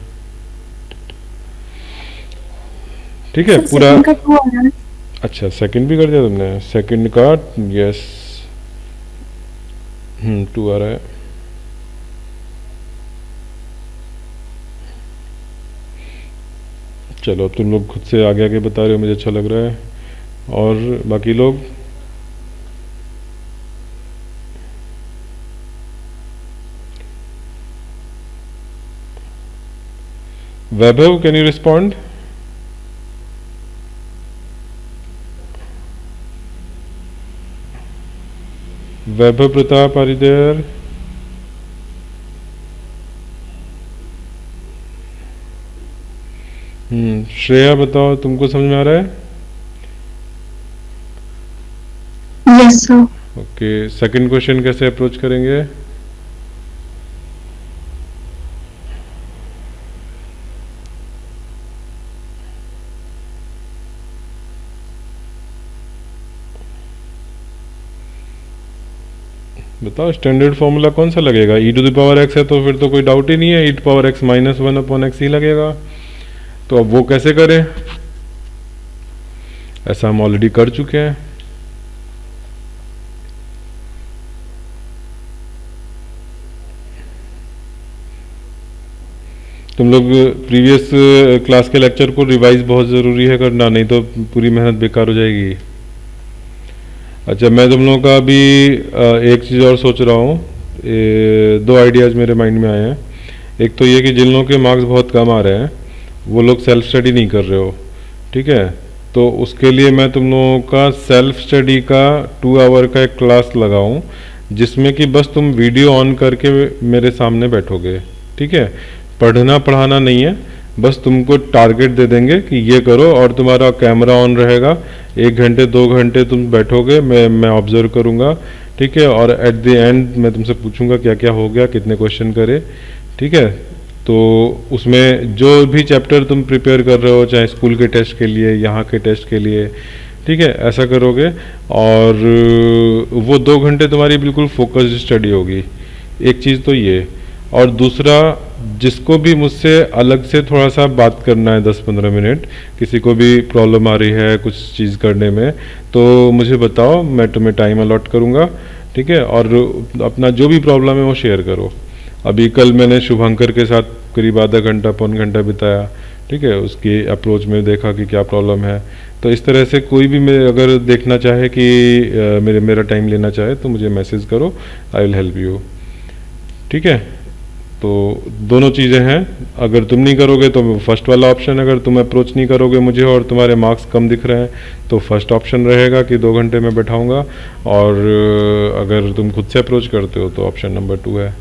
ठीक है, पूरा। अच्छा, सेकंड भी कर दिया तुमने? सेकंड का यस, 2 आ रहा है। चलो, तुम लोग खुद से आगे आगे बता रहे हो, मुझे अच्छा लग रहा है। और बाकी लोग? Vaibhav, can you respond? Vaibhav Pratap, are you there? Shreya बताओ, तुमको समझ में आ रहा है? Yes sir. Okay, second question कैसे अप्रोच करेंगे? बताओ, स्टैंडर्ड फॉर्मूला कौन सा लगेगा? e⁻x है तो फिर तो कोई डाउट ही नहीं है, e⁻x -1/x ही लगेगा। तो अब वो कैसे करें? ऐसा हम ऑलरेडी कर चुके हैं। तुम लोग प्रीवियस क्लास के लेक्चर को रिवाइज बहुत ज़रूरी है करना, नहीं तो पूरी मेहनत बेकार हो जाएगी। अच्छा, मैं तुम लोगों का अभी एक चीज़ और सोच रहा हूँ, दो आइडियाज़ मेरे माइंड में आए हैं। एक तो ये कि जिन लोगों के मार्क्स बहुत कम आ रहे हैं वो लोग सेल्फ स्टडी नहीं कर रहे हो, ठीक है, तो उसके लिए मैं तुम लोगों का सेल्फ स्टडी का 2 आवर का एक क्लास लगाऊं, जिसमें कि बस तुम वीडियो ऑन करके मेरे सामने बैठोगे, ठीक है, पढ़ना पढ़ाना नहीं है, बस तुमको टारगेट दे देंगे कि ये करो और तुम्हारा कैमरा ऑन रहेगा, 1 घंटे 2 घंटे तुम बैठोगे, मैं ऑब्जर्व करूँगा, ठीक है, और एट द एंड मैं तुमसे पूछूंगा क्या क्या हो गया, कितने क्वेश्चन करे, ठीक है। तो उसमें जो भी चैप्टर तुम प्रिपेयर कर रहे हो, चाहे स्कूल के टेस्ट के लिए, यहाँ के टेस्ट के लिए, ठीक है, ऐसा करोगे और वो 2 घंटे तुम्हारी बिल्कुल फोकस्ड स्टडी होगी। एक चीज़ तो ये, और दूसरा, जिसको भी मुझसे अलग से थोड़ा सा बात करना है 10-15 मिनट, किसी को भी प्रॉब्लम आ रही है कुछ चीज़ करने में, तो मुझे बताओ, मैं तुम्हें टाइम अलॉट करूँगा, ठीक है, और अपना जो भी प्रॉब्लम है वो शेयर करो। अभी कल मैंने शुभंकर के साथ करीब आधा घंटा पौन घंटा बिताया, ठीक है, उसकी अप्रोच में देखा कि क्या प्रॉब्लम है। तो इस तरह से कोई भी मैं अगर देखना चाहे कि मेरा टाइम लेना चाहे तो मुझे मैसेज करो, आई विल हेल्प यू, ठीक है। तो दोनों चीज़ें हैं, अगर तुम नहीं करोगे तो फर्स्ट वाला ऑप्शन, अगर तुम अप्रोच नहीं करोगे मुझे और तुम्हारे मार्क्स कम दिख रहे हैं तो फर्स्ट ऑप्शन रहेगा कि 2 घंटे में बैठाऊंगा, और अगर तुम खुद से अप्रोच करते हो तो ऑप्शन नंबर 2 है,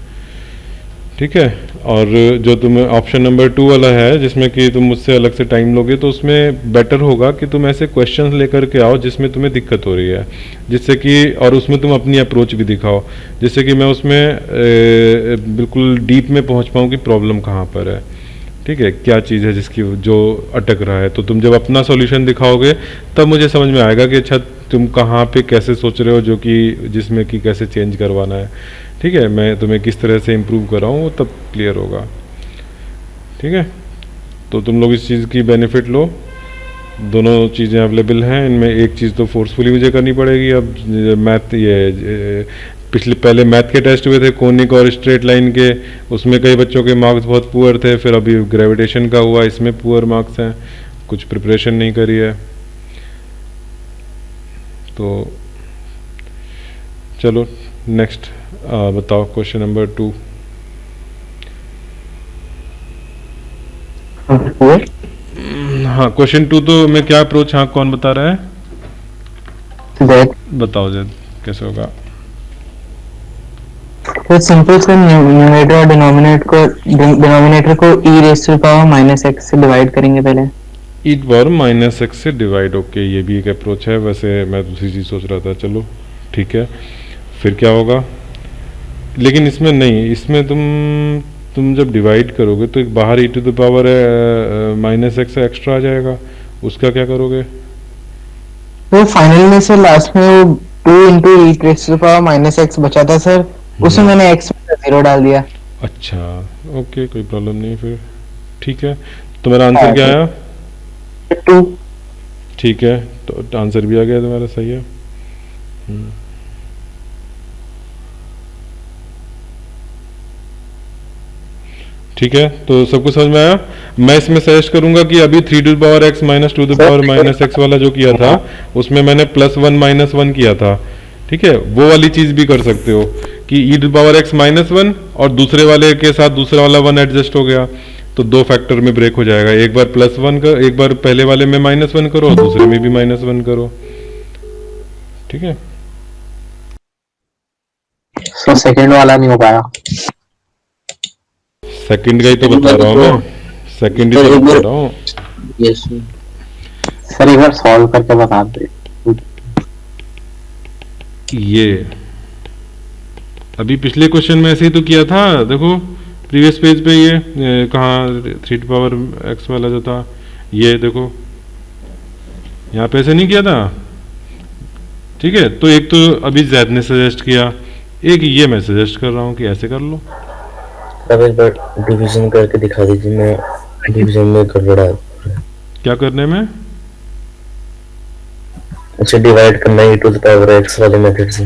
ठीक है। और जो तुम ऑप्शन नंबर 2 वाला है जिसमें कि तुम मुझसे अलग से टाइम लोगे, तो उसमें बेटर होगा कि तुम ऐसे क्वेश्चंस लेकर के आओ जिसमें तुम्हें दिक्कत हो रही है, जिससे कि, और उसमें तुम अपनी अप्रोच भी दिखाओ, जिससे कि मैं उसमें बिल्कुल डीप में पहुंच पाऊँ कि प्रॉब्लम कहाँ पर है, ठीक है, क्या चीज़ है जिसकी जो अटक रहा है। तो तुम जब अपना सॉल्यूशन दिखाओगे तब मुझे समझ में आएगा कि अच्छा तुम कहाँ पे कैसे सोच रहे हो, जो कि जिसमें कि कैसे चेंज करवाना है, ठीक है, मैं तुम्हें किस तरह से इम्प्रूव कराऊँ वो तब क्लियर होगा, ठीक है। तो तुम लोग इस चीज़ की बेनिफिट लो, दोनों चीज़ें अवेलेबल हैं, इनमें एक चीज़ तो फोर्सफुली मुझे करनी पड़ेगी। अब मैथ, ये पहले मैथ के टेस्ट हुए थे कोनिक और स्ट्रेट लाइन के, उसमें कई बच्चों के मार्क्स बहुत पुअर थे, फिर अभी ग्रेविटेशन का हुआ, इसमें पुअर मार्क्स हैं, कुछ प्रिपरेशन नहीं करी है। तो चलो नेक्स्ट बताओ, क्वेश्चन नंबर 2। हाँ, क्वेश्चन 2 तो मैं क्या अप्रोच, हाँ कौन बता रहा है, बताओ जैद कैसे होगा। तो सिंपल से न्यूमरेटर और डिनोमिनेटर को e raise to the power minus x से डिवाइड करेंगे पहले। e पावर माइनस x से डिवाइड, ओके, ये भी एक अप्रोच है, वैसे मैं दूसरी चीज़ सोच रहा था, चलो ठीक है। फिर क्या होगा, लेकिन इसमें नहीं, इसमें तुम जब डिवाइड करोगे तो एक बाहर e to the power minus x extra आ जाएगा, उसका क्या करोगे। तो फाइनल में से लास्ट में वो 2 into e raise to the power minus x बचा था सर, उसमें मैंने x में 0 डाल दिया। अच्छा, ओके, कोई प्रॉब्लम नहीं, फिर ठीक है। तो मेरा आंसर क्या आया, 2, ठीक है, तो आंसर भी आ गया तुम्हारा, सही है। ठीक है, तो सबको समझ में आया। मैं इसमें सजेस्ट करूंगा कि अभी 3 to the power x minus 2 to the power minus x वाला जो किया था उसमें मैंने +1 -1 किया था, ठीक है, वो वाली चीज भी कर सकते हो कि e to the power x -1 और दूसरे वाले के साथ दूसरा वाला 1 एडजस्ट हो गया, तो 2 फैक्टर में ब्रेक हो जाएगा। एक बार +1 का, एक बार पहले वाले में -1 करो, दूसरे में भी -1 करो, ठीक है। तो सेकंड वाला नहीं हो पाया। सेकंड का ही तो बता रहा हूँ मैं, सेकंड ही तो बता रहा हूँ। यस सर एक बार सॉल्व करके बता दे। ये अभी पिछले क्वेश्चन में ऐसे ही तो किया था, देखो प्रीवियस पेज पे, ये कहाँ 3 टू पावर x वाला जो था, ये देखो यहाँ पे ऐसे नहीं किया था, ठीक है। तो एक तो अभी जैद ने सजेस्ट किया, एक ये मैं सजेस्ट कर रहा हूँ कि ऐसे कर लो। अब एक बार डिवीजन करके दिखा दीजिए, मैं डिवीजन में गड़बड़ा है। क्या करने में, अच्छा डिवाइड करना है e to the power x वाले मेथड से।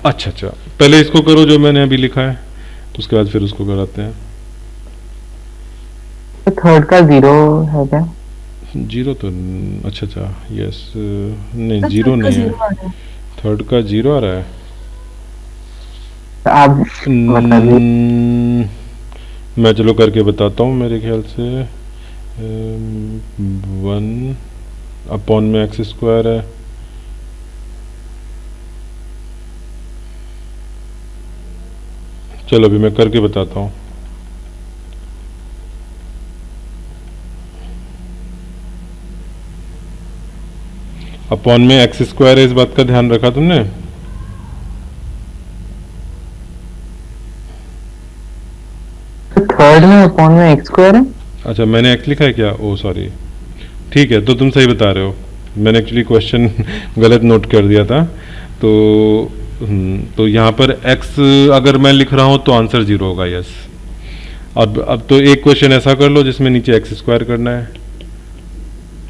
अच्छा अच्छा, पहले इसको करो जो मैंने अभी लिखा है, उसके बाद फिर उसको कराते हैं। तो थर्ड का 0 है क्या? जीरो तो अच्छा अच्छा, यस, नहीं सर, जीरो थर्ड का नहीं है, 0 आ रहा है। थर्ड का जीरो आ रहा है। तो आप बता दीजिए। मैं चलो करके बताता हूँ, मेरे ख्याल से 1 अपॉन में एक्स स्क्वायर है, चलो अभी मैं करके बताता हूँ। अपॉन में एक्स स्क्वायर है, इस बात का ध्यान रखा तुमने? तो थर्ड में अपॉन में एक्स स्क्वायर है। अच्छा, मैंने एक्स लिखा है क्या? ओ सॉरी, ठीक है, तो तुम सही बता रहे हो, मैंने एक्चुअली क्वेश्चन गलत नोट कर दिया था। तो यहाँ पर x अगर मैं लिख रहा हूँ तो आंसर 0 होगा, यस। अब तो एक क्वेश्चन ऐसा कर लो जिसमें नीचे एक्स स्क्वायर करना है।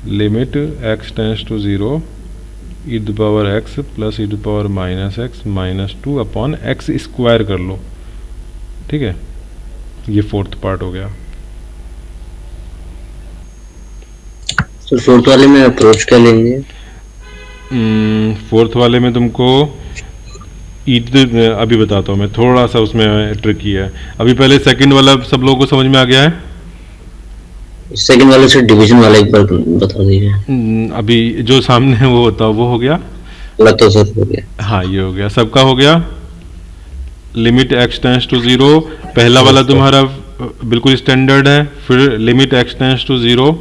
Limit x tends to 0 e to power x plus e to power minus x minus 2 upon x square कर लो, ठीक है, ये फोर्थ पार्ट हो गया। तो फोर्थ वाले में अप्रोच क्या लेंगे? फोर्थ वाले में तुमको अभी बताता हूँ मैं, थोड़ा सा उसमें ट्रिकी है। अभी पहले सेकंड वाला सब लोगों को समझ में आ गया है? सेकंड वाले से डिवीजन वाला एक बार बता दीजिए। अभी जो सामने है वो होता, वो हो गया, तो सर हो गया। हाँ ये हो गया, सबका हो गया। लिमिट x टेंड्स टू 0, पहला वाला तुम्हारा बिल्कुल स्टैंडर्ड है। फिर limit x tends to 0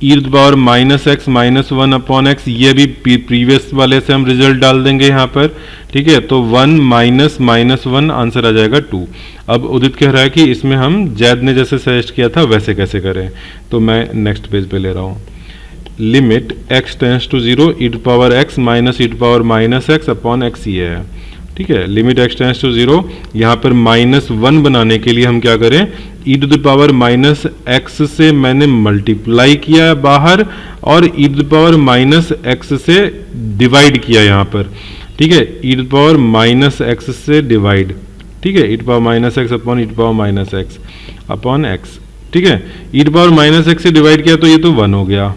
e to the power minus x minus 1 upon x, ये भी प्रीवियस वाले से हम रिजल्ट डाल देंगे यहाँ पर, ठीक है। तो 1 माइनस माइनस 1 आंसर आ जाएगा 2। अब उदित कह रहा है कि इसमें हम जैद ने जैसे सजेस्ट किया था वैसे कैसे करें, तो मैं नेक्स्ट पेज पे ले रहा हूँ। Limit x tends to 0 e to power x minus e to power minus x upon x ये है, ठीक है। लिमिट x टेंड्स टू 0, यहाँ पर -1 बनाने के लिए हम क्या करें, e to the power minus x से मैंने मल्टीप्लाई किया बाहर और e to the power minus x से डिवाइड किया यहाँ पर, ठीक है। E to the power minus x से डिवाइड, ठीक है, e to power minus x upon e to power minus x upon x, ठीक है। E to power minus x से डिवाइड किया तो ये तो 1 हो गया।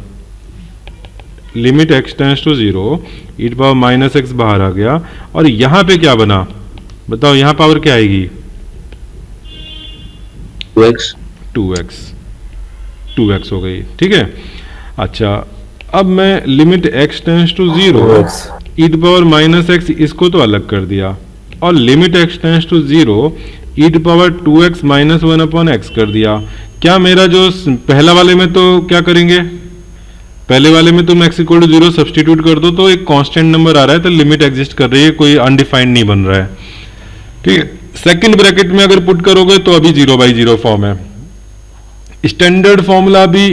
Limit x tends to 0 e to power minus x बाहर आ गया, और यहां पे क्या बना बताओ, यहां पावर क्या आएगी? 2x हो गई, ठीक है। अच्छा, अब मैं limit x tends to 0 e to power minus x, इसको तो अलग कर दिया, और limit x tends to 0 e to power 2x minus 1 upon x कर दिया। क्या मेरा जो पहला वाले में तो क्या करेंगे, पहले वाले में तुम x इक्वल टू 0 सब्सटीट्यूट कर दो तो एक कांस्टेंट नंबर आ रहा है, तो लिमिट एग्जिस्ट कर रही है, कोई अनडिफाइंड नहीं बन रहा है, ठीक है। सेकंड ब्रैकेट में अगर पुट करोगे तो अभी 0/0 फॉर्म है। स्टैंडर्ड फॉर्मूला अभी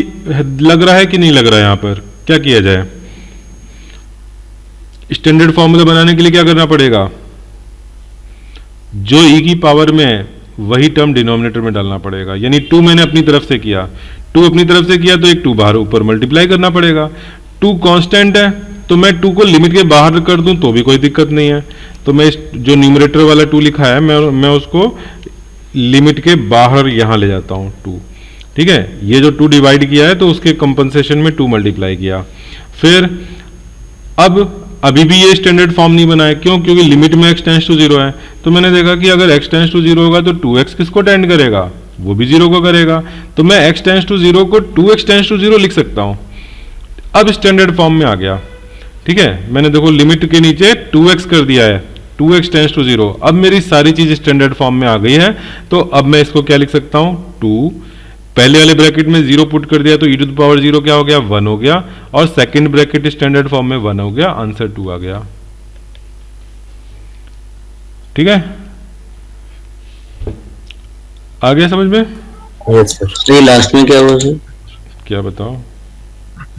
लग रहा है कि नहीं लग रहा है? यहां पर क्या किया जाए, स्टैंडर्ड फॉर्मूला बनाने के लिए क्या करना पड़ेगा, जो e की पावर में वही टर्म डिनोमिनेटर में डालना पड़ेगा। यानी 2 मैंने अपनी तरफ से किया, 2 अपनी तरफ से किया तो एक 2 बाहर ऊपर मल्टीप्लाई करना पड़ेगा। 2 कांस्टेंट है तो मैं 2 को लिमिट के बाहर कर दूं तो भी कोई दिक्कत नहीं है, तो मैं जो न्यूमरेटर वाला 2 लिखा है मैं उसको लिमिट के बाहर यहां ले जाता हूं 2, ठीक है। ये जो 2 डिवाइड किया है तो उसके कंपनसेशन में 2 मल्टीप्लाई किया। फिर अब अभी भी ये स्टैंडर्ड फॉर्म नहीं बना है, क्यों? क्योंकि लिमिट में x टेंड्स टू 0 है, तो मैंने देखा कि अगर x टेंड्स टू 0 होगा तो 2x किसको टेंड करेगा, वो भी 0 को करेगा, तो मैं x टेंड्स टू 0 को 2x टेंड्स टू 0 लिख सकता हूं। अब स्टैंडर्ड फॉर्म में आ गया, ठीक है। मैंने देखो लिमिट के नीचे 2x कर दिया है, 2x टेंड्स टू 0। अब मेरी सारी चीज स्टैंडर्ड फॉर्म में आ गई है, तो अब मैं इसको क्या लिख सकता हूं, 2, पहले वाले ब्रैकेट में 0 पुट कर दिया तो e टू द पावर 0 क्या हो गया, 1 हो गया, और सेकंड ब्रैकेट स्टैंडर्ड फॉर्म में 1 हो गया, आंसर 2 आ गया, ठीक है। आ गया समझ में? Yes sir. सर लास्ट में क्या हुआ सर? क्या बताओ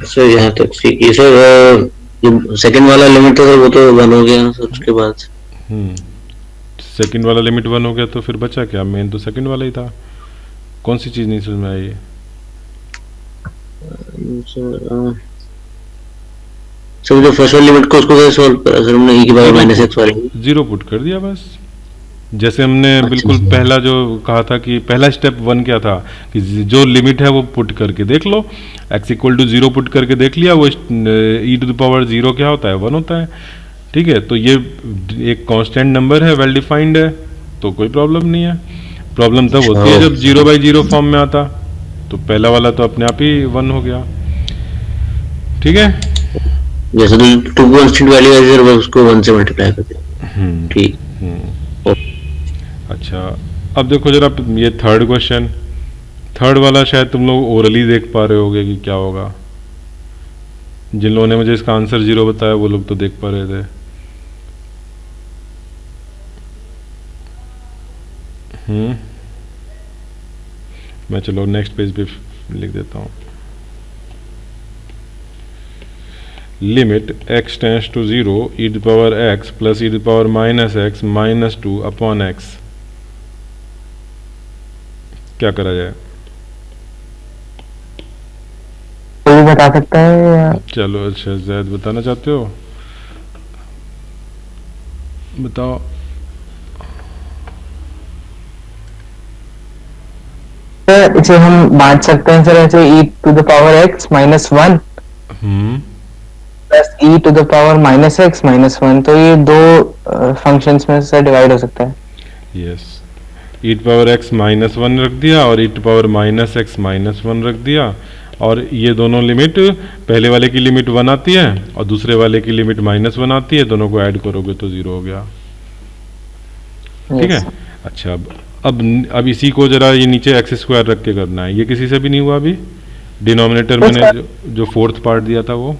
सर यहाँ तक ठीक है सर, जो सेकंड वाला लिमिट था सर वो तो 1 हो गया सर, उसके बाद सेकंड वाला लिमिट 1 हो गया तो फिर बचा क्या, मेन तो सेकंड वाला ही था। कौन सी चीज नहीं समझ में आई? सर जो फर्स्ट वाली लिमिट को उसको कैसे सॉल्व करा सर हमने, e की पावर माइनस एक्स वाली? जीरो पुट कर दिया बस, जैसे हमने बिल्कुल अच्छा। पहला जो कहा था कि पहला स्टेप 1 क्या था कि जो लिमिट है वो पुट करके देख लो, x इक्वल टू 0 पुट करके देख लिया, वो e टू द पावर 0 क्या होता है, 1 होता है। ठीक है, तो ये एक कांस्टेंट नंबर है, वेल डिफाइंड है, तो कोई प्रॉब्लम नहीं है। प्रॉब्लम तब होती है जब 0/0 फॉर्म में आता, तो पहला वाला तो अपने आप ही 1 हो गया। ठीक है, जैसे तो टू कांस्टेंट वैल्यू है सर, उसको 1 से मल्टीप्लाई कर दे। ठीक। अच्छा, अब देखो जरा ये थर्ड क्वेश्चन, थर्ड वाला शायद तुम लोग ओरली देख पा रहे होगे कि क्या होगा। जिन लोगों ने मुझे इसका आंसर 0 बताया वो लोग तो देख पा रहे थे। मैं चलो नेक्स्ट पेज पे लिख देता हूँ। Limit x tends to 0 e to power x plus e to power minus x minus 2 upon x, क्या करा जाए? कोई बता सकता है या? चलो अच्छा, जैद बताना चाहते हो, बताओ। सर इसे हम बांट सकते हैं सर ऐसे, e to the power x minus 1 plus e to the power minus x minus 1, तो ये दो फंक्शंस में से डिवाइड हो सकता है। Yes, e to power x minus 1 रख दिया और e to power minus x minus 1 रख दिया, और ये दोनों लिमिट, पहले वाले की लिमिट 1 आती है और दूसरे वाले की लिमिट माइनस 1 आती है, दोनों को ऐड करोगे तो 0 हो गया। ठीक है, अच्छा अब इसी को जरा ये नीचे एक्स स्क्वायर रख के करना है। ये किसी से भी नहीं हुआ अभी, डिनोमिनेटर मैंने जो फोर्थ पार्ट दिया था वो।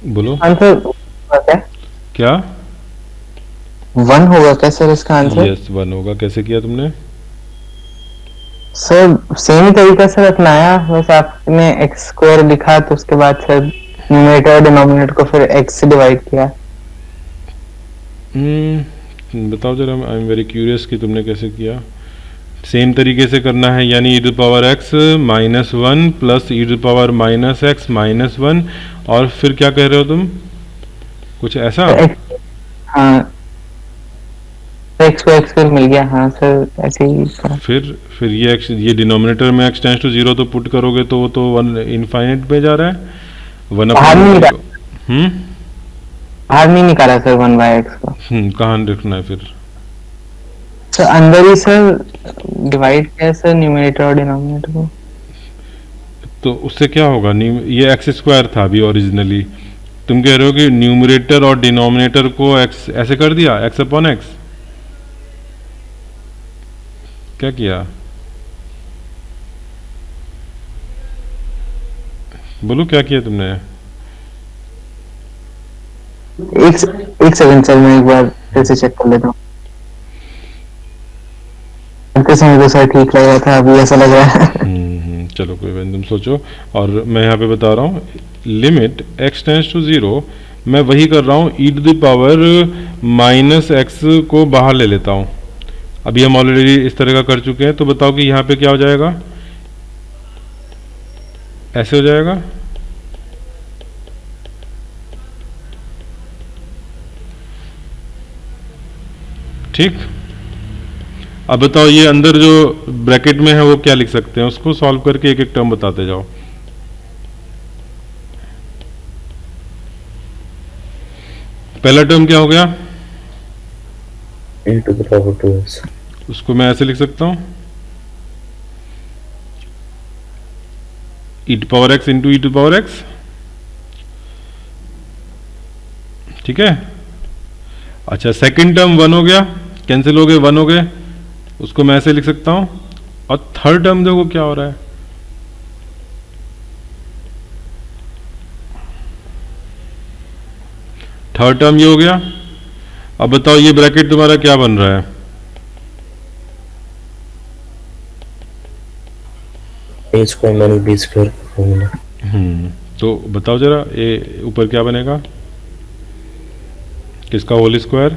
बोलो आंसर क्या? 1 होगा क्या सर इसका आंसर? यस 1 होगा। कैसे किया तुमने? सर सेम ही तरीका से अपनाया, बस आपने एक्स स्क्वायर लिखा तो उसके बाद सर न्यूमरेटर और डिनोमिनेटर को फिर एक्स से डिवाइड किया। बताओ जरा, आई एम वेरी क्यूरियस कि तुमने कैसे किया। सेम तरीके से करना है, यानी e to power x minus 1 plus e to power minus x minus 1, और फिर क्या कह रहे हो तुम, कुछ ऐसा? हाँ, एक्स को एक्स मिल गया। हाँ सर ऐसे ही था। फिर ये डिनोमिनेटर में x टेंड्स टू 0 तो पुट करोगे तो वो तो 1 इनफाइनाइट पे जा रहा है, 1 बाहर नहीं निकाला बाहर नहीं निकाला सर 1/x को। कहाँ रखना है फिर? सर अंदर ही सर डिवाइड किया सर न्यूमरेटर और डिनोमिनेटर को। तो उससे क्या होगा? ये एक्स स्क्वायर था अभी ओरिजिनली, तुम कह रहे हो कि न्यूमरेटर और डिनोमिनेटर को x ऐसे कर दिया, x अपॉन x। क्या किया? बोलो क्या किया तुमने? एक सेकंड सर, मैं एक बार फिर से चेक कर लेता हूँ। करते समय तो सर ठीक लग रहा था, अभी ऐसा लग रहा है। चलो कोई बात नहीं, तुम सोचो। और मैं यहाँ पे बता रहा हूँ, लिमिट x टेंड्स टू 0, मैं वही कर रहा हूँ, e to the power minus x को बाहर ले लेता हूँ। अभी हम ऑलरेडी इस तरह का कर चुके हैं, तो बताओ कि यहाँ पे क्या हो जाएगा? ऐसे हो जाएगा। ठीक, अब बताओ ये अंदर जो ब्रैकेट में है वो क्या लिख सकते हैं, उसको सॉल्व करके एक एक टर्म बताते जाओ। पहला टर्म क्या हो गया? e to the power 2x। उसको मैं ऐसे लिख सकता हूं, e to power x into e to power x। ठीक है, अच्छा सेकंड टर्म 1 हो गया, कैंसिल हो गए, 1 हो गए, उसको मैं ऐसे लिख सकता हूं। और थर्ड टर्म देखो क्या हो रहा है, थर्ड टर्म ये हो गया। अब बताओ ये ब्रैकेट तुम्हारा क्या बन रहा है? a square minus b square का फॉर्मूला। तो बताओ जरा, ये ऊपर क्या बनेगा, किसका होल स्क्वायर?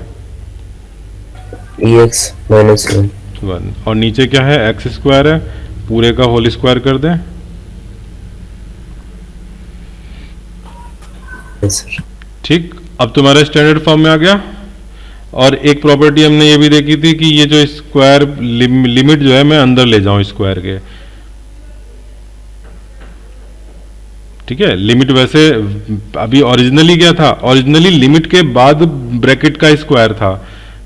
ex minus 1। 1, और नीचे क्या है? एक्स स्क्वायर है, पूरे का होल स्क्वायर कर दें। सर। ठीक, अब तुम्हारा स्टैंडर्ड फॉर्म में आ गया। और एक प्रॉपर्टी हमने ये भी देखी थी कि ये जो स्क्वायर लिमिट जो है मैं अंदर ले जाऊं स्क्वायर के। ठीक है, लिमिट वैसे अभी ओरिजिनली क्या था, ओरिजिनली लिमिट के बाद ब्रैकेट का स्क्वायर था।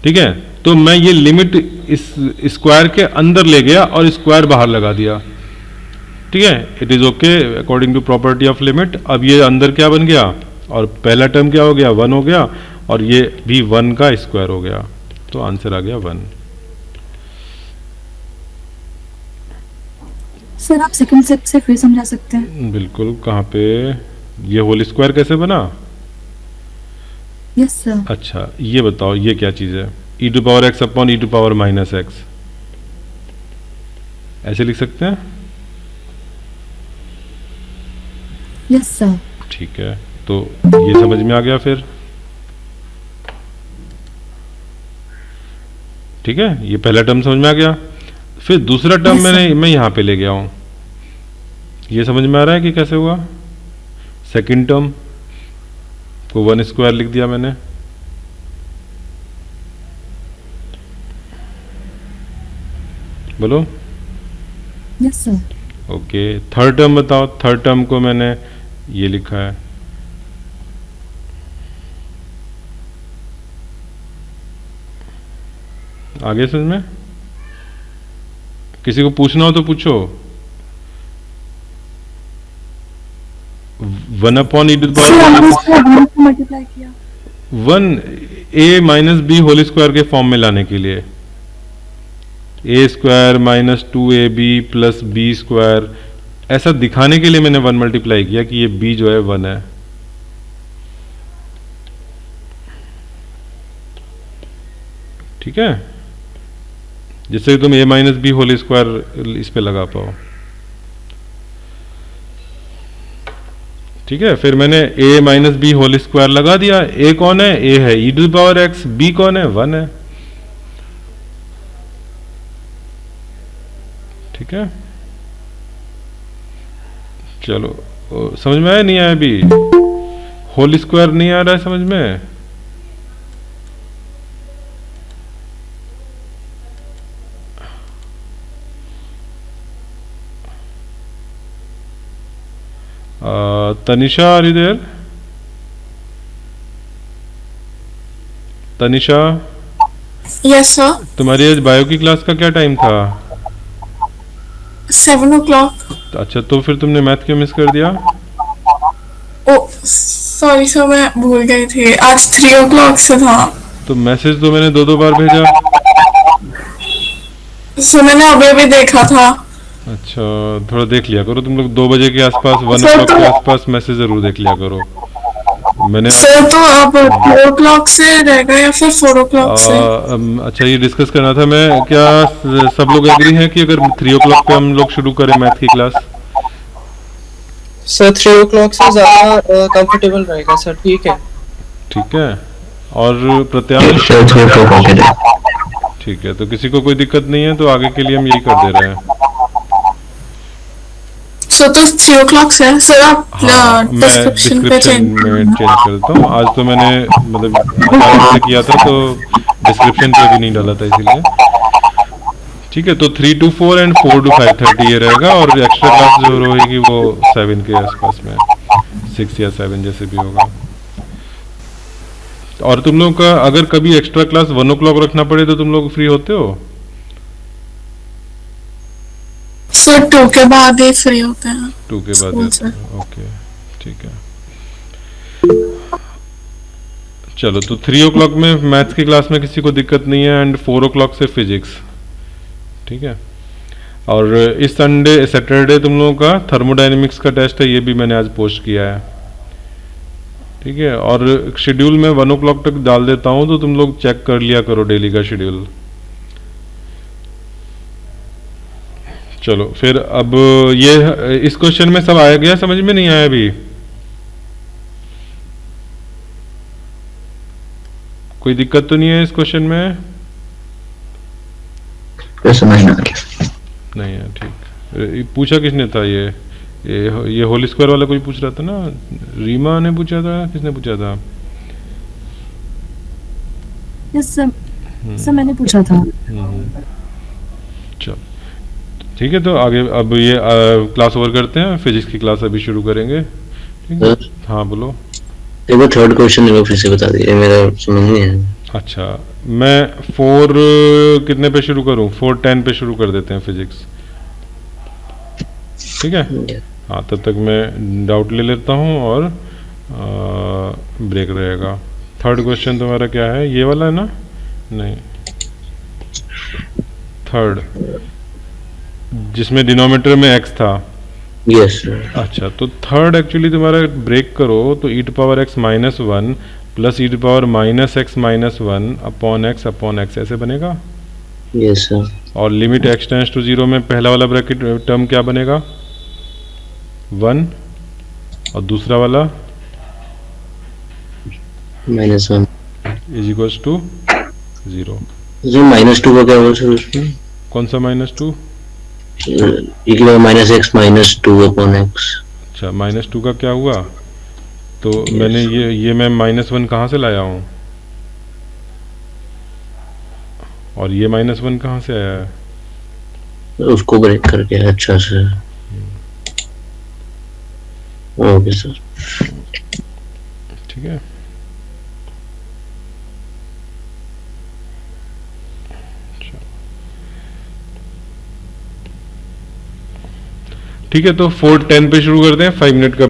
ठीक है, तो मैं ये लिमिट इस स्क्वायर के अंदर ले गया और स्क्वायर बाहर लगा दिया। ठीक है, it is okay according to property of limit. अब ये अंदर क्या बन गया, और पहला टर्म क्या हो गया, 1 हो गया, और ये भी 1 का स्क्वायर हो गया, तो आंसर आ गया 1। सर आप सेकंड स्टेप से फिर समझा सकते हैं? बिल्कुल, कहाँ पे, ये होल स्क्वायर कैसे बना? Yes sir. अच्छा ये बताओ, ये क्या चीज़ है, e to power x upon e to power minus x, ऐसे लिख सकते हैं? Yes sir. ठीक है, तो ये समझ में आ गया फिर। ठीक है, ये पहला टर्म समझ में आ गया। फिर दूसरा टर्म मैं यहाँ पे ले गया हूँ, ये समझ में आ रहा है कि कैसे हुआ। सेकंड टर्म को 1 स्क्वायर लिख दिया मैंने। बोलो। Yes sir. Okay, third term बताओ। थर्ड टर्म को मैंने ये लिखा है, आगे समझ में? किसी को पूछना हो तो पूछो। 1 अपॉन ई टू मल्टीप्लाई किया 1 a minus b whole square के फॉर्म में लाने के लिए, a square minus 2ab plus b square, ऐसा दिखाने के लिए मैंने 1 मल्टीप्लाई किया कि ये b जो है 1 है। ठीक है, जिससे तुम a minus b whole square इस पे लगा पाओ। ठीक है, फिर मैंने a minus b whole square लगा दिया। a कौन है, a है e to power x, b कौन है, 1 है। ठीक है, चलो समझ में आया, नहीं आया अभी? होल स्क्वायर नहीं आ रहा है समझ में? Tanisha, are you there? Tanisha, yes sir. तुम्हारी आज बायो की क्लास का क्या टाइम था? 7 o'clock। अच्छा, तो फिर तुमने मैथ क्यों मिस कर दिया? ओ सॉरी सर, मैं भूल गई थी, आज 3 o'clock से था। तो मैसेज तो मैंने 2 बार भेजा। सर मैंने अभी भी देखा था। अच्छा, थोड़ा देख लिया करो तुम लोग, 2 बजे के आसपास, 1 o'clock के आसपास मैसेज जरूर देख लिया करो। मैंने सर तो अब 4 o'clock से रहेगा या फिर 4 o'clock से? अच्छा, ये डिस्कस करना था मैं, क्या सब लोग एग्री हैं कि अगर 3 o'clock पे हम लोग शुरू करें मैथ की क्लास? सर 3 o'clock से ज्यादा कंफर्टेबल रहेगा सर। ठीक है। ठीक है, और प्रत्याश? ठीक है, तो किसी को कोई दिक्कत नहीं है, तो आगे के लिए हम यही कर दे रहे हैं। सर तो 3 o'clock से है सर, आप मैं डिस्क्रिप्शन पे डिस्क्रिप्शन में चेंज कर देता हूँ। आज तो मैंने मतलब अचानक से किया था, तो डिस्क्रिप्शन पे भी नहीं डाला था इसीलिए। ठीक है, तो 3 to 4 एंड 4 to 5:30 ये रहेगा, और एक्स्ट्रा क्लास जो रहेगी वो 7 के आसपास में, 6 या 7 जैसे भी होगा। और तुम लोग का अगर कभी एक्स्ट्रा क्लास 1 o'clock रखना पड़े तो तुम लोग फ्री होते हो? सर 2 के बाद ही फ्री होते हैं। 2 के बाद स्कूल रहते से। हैं। ओके, ठीक है, चलो। तो 3 o'clock में मैथ्स की क्लास में किसी को दिक्कत नहीं है, एंड 4 o'clock से फिजिक्स। ठीक है, और इस सैटरडे तुम लोगों का थर्मोडायनेमिक्स का टेस्ट है, ये भी मैंने आज पोस्ट किया है। ठीक है, और शेड्यूल में 1 o'clock तक डाल देता हूँ, तो तुम लोग चेक कर लिया करो डेली का शेड्यूल। चलो फिर, अब ये इस क्वेश्चन में सब आया गया, समझ में नहीं आया अभी? कोई दिक्कत तो नहीं है इस क्वेश्चन में? समझ में आ गया। नहीं है, ठीक। पूछा किसने था ये ये होल स्क्वायर वाला कोई पूछ रहा था ना, रीमा ने पूछा था, किसने पूछा था? यस सर, सर मैंने पूछा था। चल ठीक है, तो आगे अब ये क्लास ओवर करते हैं, फिजिक्स की क्लास अभी शुरू करेंगे, ठीक है? सर, हाँ बोलो। एक बार थर्ड क्वेश्चन एक बार फिर से बता दीजिए, मेरा समझ नहीं है। अच्छा, मैं 4 कितने पे शुरू करूं? 4:10 पे शुरू कर देते हैं फिजिक्स, ठीक है? हाँ, तब तक मैं डाउट ले लेता हूँ और ब्रेक रहेगा। थर्ड क्वेश्चन तुम्हारा क्या है? ये वाला है ना? नहीं, थर्ड जिसमें डिनोमिनेटर में x था। Yes sir. अच्छा, तो थर्ड एक्चुअली तुम्हारा ब्रेक करो तो e to power x minus 1 plus e to power minus x minus 1 upon x ऐसे बनेगा। Yes sir. और लिमिट x टेंड्स टू 0 में पहला वाला ब्रैकेट टर्म क्या बनेगा? 1, और दूसरा वाला -1 इज इक्वल्स टू 0। जो -2 का क्या होगा सर उसमें? कौन सा -2? -x minus 2 upon x। अच्छा, -2 का क्या हुआ? तो मैंने ये मैं -1 कहाँ से लाया हूँ? और ये -1 कहाँ से आया है? उसको ब्रेक करके। अच्छा सर, ओके सर। ठीक है, ठीक है, तो 4:10 पे शुरू करते हैं, 5 मिनट का